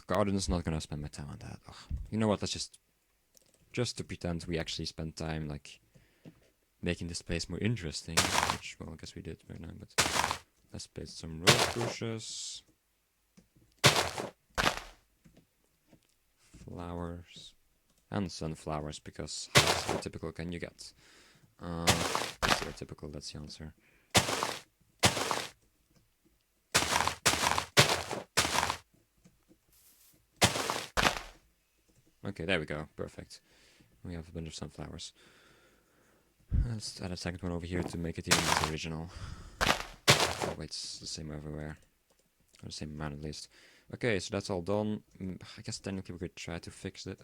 Garden is not gonna spend my time on that. Ugh. You know what? Let's just to pretend we actually spend time, like making this place more interesting, which, well, I guess we did right now, but let's place some rose bushes, flowers, and sunflowers, because how stereotypical can you get? Stereotypical, that's the answer. Okay, there we go, perfect. We have a bunch of sunflowers. Let's add a second one over here to make it even more original. Oh wait, it's the same everywhere. Or the same amount at least. Okay, so that's all done. I guess technically we could try to fix it.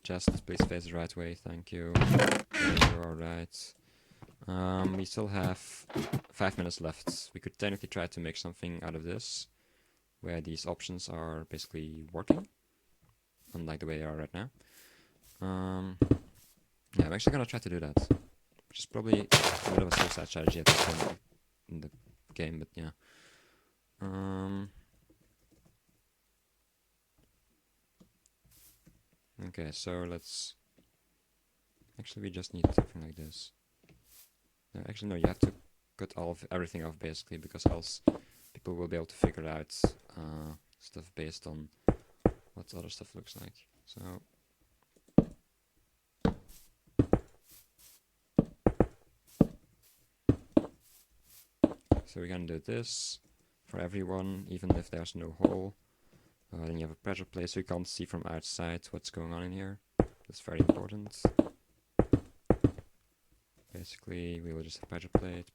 Just please face the right way, thank you. Okay, you're alright. We still have 5 minutes left. We could technically try to make something out of this, where these options are basically working, unlike the way they are right now. Yeah, I'm actually gonna try to do that, which is probably a bit of a suicide strategy at this point in the game, but yeah. Okay, so let's... Actually, we just need something like this. No, actually, no, you have to cut everything off, basically, because else people will be able to figure out stuff based on what other stuff looks like. So we're gonna do this for everyone, even if there's no hole. Then you have a pressure plate, so you can't see from outside what's going on in here. That's very important. Basically, we will just have pressure plate.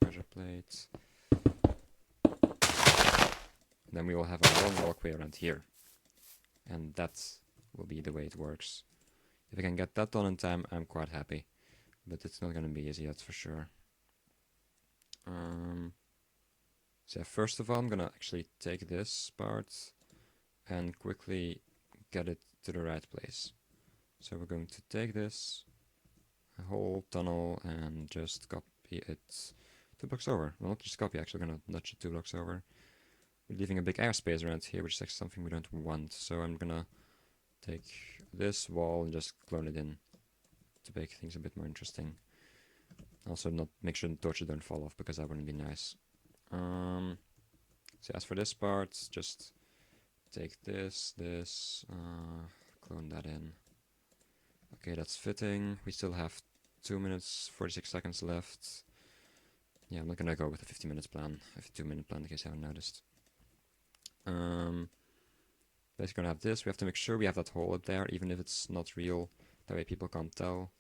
Then we will have a long walkway around here. And that will be the way it works. If I can get that done in time, I'm quite happy. But it's not gonna be easy, that's for sure. So first of all, I'm gonna actually take this part and quickly get it to the right place. So we're going to take this whole tunnel and just copy it 2 blocks over. Well, not just copy, actually, I'm gonna nudge it 2 blocks over. We're leaving a big airspace around here, which is actually something we don't want. So I'm gonna take this wall and just clone it in to make things a bit more interesting. Also, not make sure the torches don't fall off, because that wouldn't be nice. So as for this part, just take this, clone that in. Okay, that's fitting. We still have 2 minutes, 46 seconds left. Yeah, I'm not gonna go with a 50 minutes plan. I have a 2-minute plan in case you haven't noticed. Basically gonna have this. We have to make sure we have that hole up there, even if it's not real. That way people can't tell.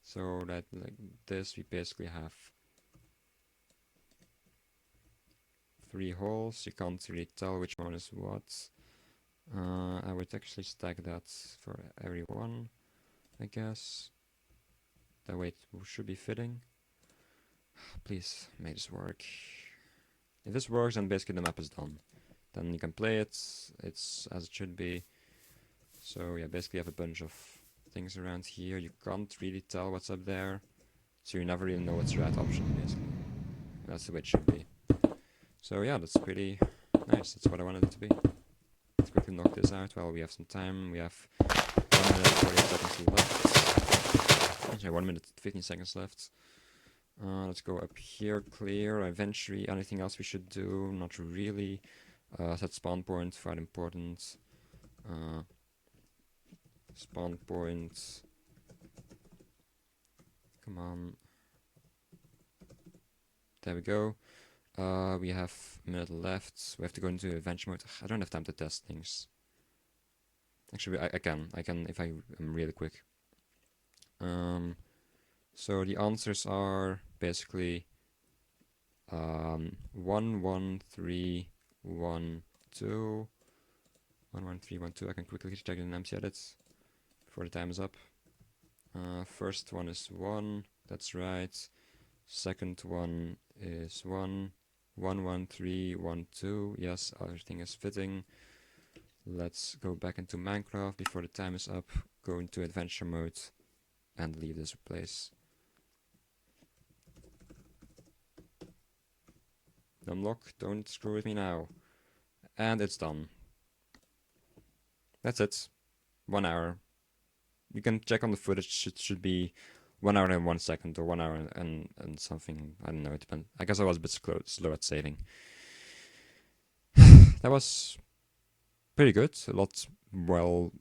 So that like this, we basically have 3 holes. You can't really tell which one is what. I would actually stack that for everyone, I guess. That way it should be fitting. Please, make this work. If this works, then basically the map is done. Then you can play it, it's as it should be. So yeah, basically you have a bunch of things around here. You can't really tell what's up there, so you never really know what's the right option, basically. And that's the way it should be. So yeah, that's pretty nice. That's what I wanted it to be. Let's quickly knock this out while we have some time. We have 1 minute 48 seconds left. Actually, 1 minute 15 seconds left. Let's go up here, clear, eventually. Anything else we should do? Not really. Set spawn point, quite important. Spawn point. Come on. There we go. We have a minute left. We have to go into adventure mode. I don't have time to test things. Actually, I can if I am really quick. So the answers are basically 1 1 3 1 2 1 1 3 1 2. I can quickly check in empty edits before the time is up. First one is 1. That's right. Second one is 1 1 1 3 1 2. Yes, everything is fitting. Let's go back into Minecraft before the time is up. Go into adventure mode and leave this place. Unlock, don't screw with me now. And it's done. That's it. 1 hour. You can check on the footage. It should be 1 hour and 1 second, or 1 hour and something. I don't know. It depends. I guess I was a bit slow at saving. That was pretty good. A lot a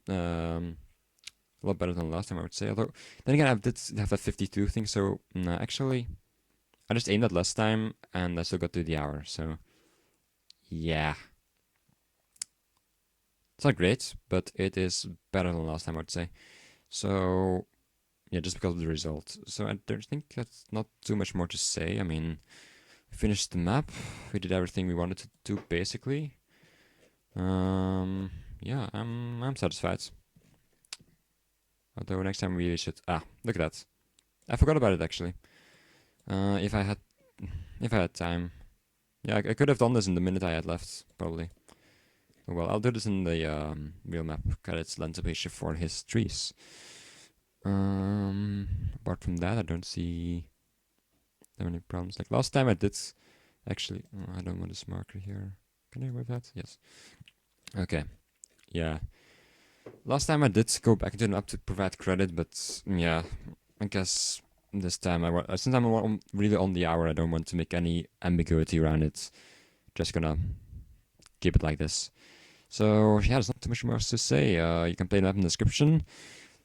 lot better than last time, I would say. Although then again, I did have that 52 thing. So actually, I just aimed at less time, and I still got to the hour. So yeah, it's not great, but it is better than last time, I would say. So yeah, just because of the result. So I don't think that's not too much more to say. I mean, we finished the map. We did everything we wanted to do, basically. Yeah, I'm satisfied. Although next time we really should. Look at that. I forgot about it actually. If I had time, yeah, I could have done this in the minute I had left, probably. Well, I'll do this in the real map. Got its lens page for his trees. Apart from that, I don't see that many problems. Like last time I did, actually. I don't want this marker here. Can I remove that? Yes. Okay. Yeah. Last time I did go back into the map to provide credit, but yeah, I guess this time since I'm really on the hour, I don't want to make any ambiguity around it. Just gonna keep it like this. So yeah, there's not too much more to say. You can play the map in the description.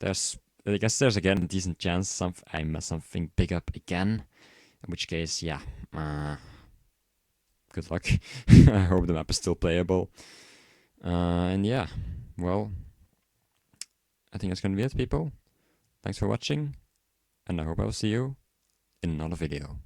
I guess there's again a decent chance I mess something big up again. In which case, yeah, good luck. I hope the map is still playable. And yeah, well, I think that's gonna be it, people. Thanks for watching, and I hope I will see you in another video.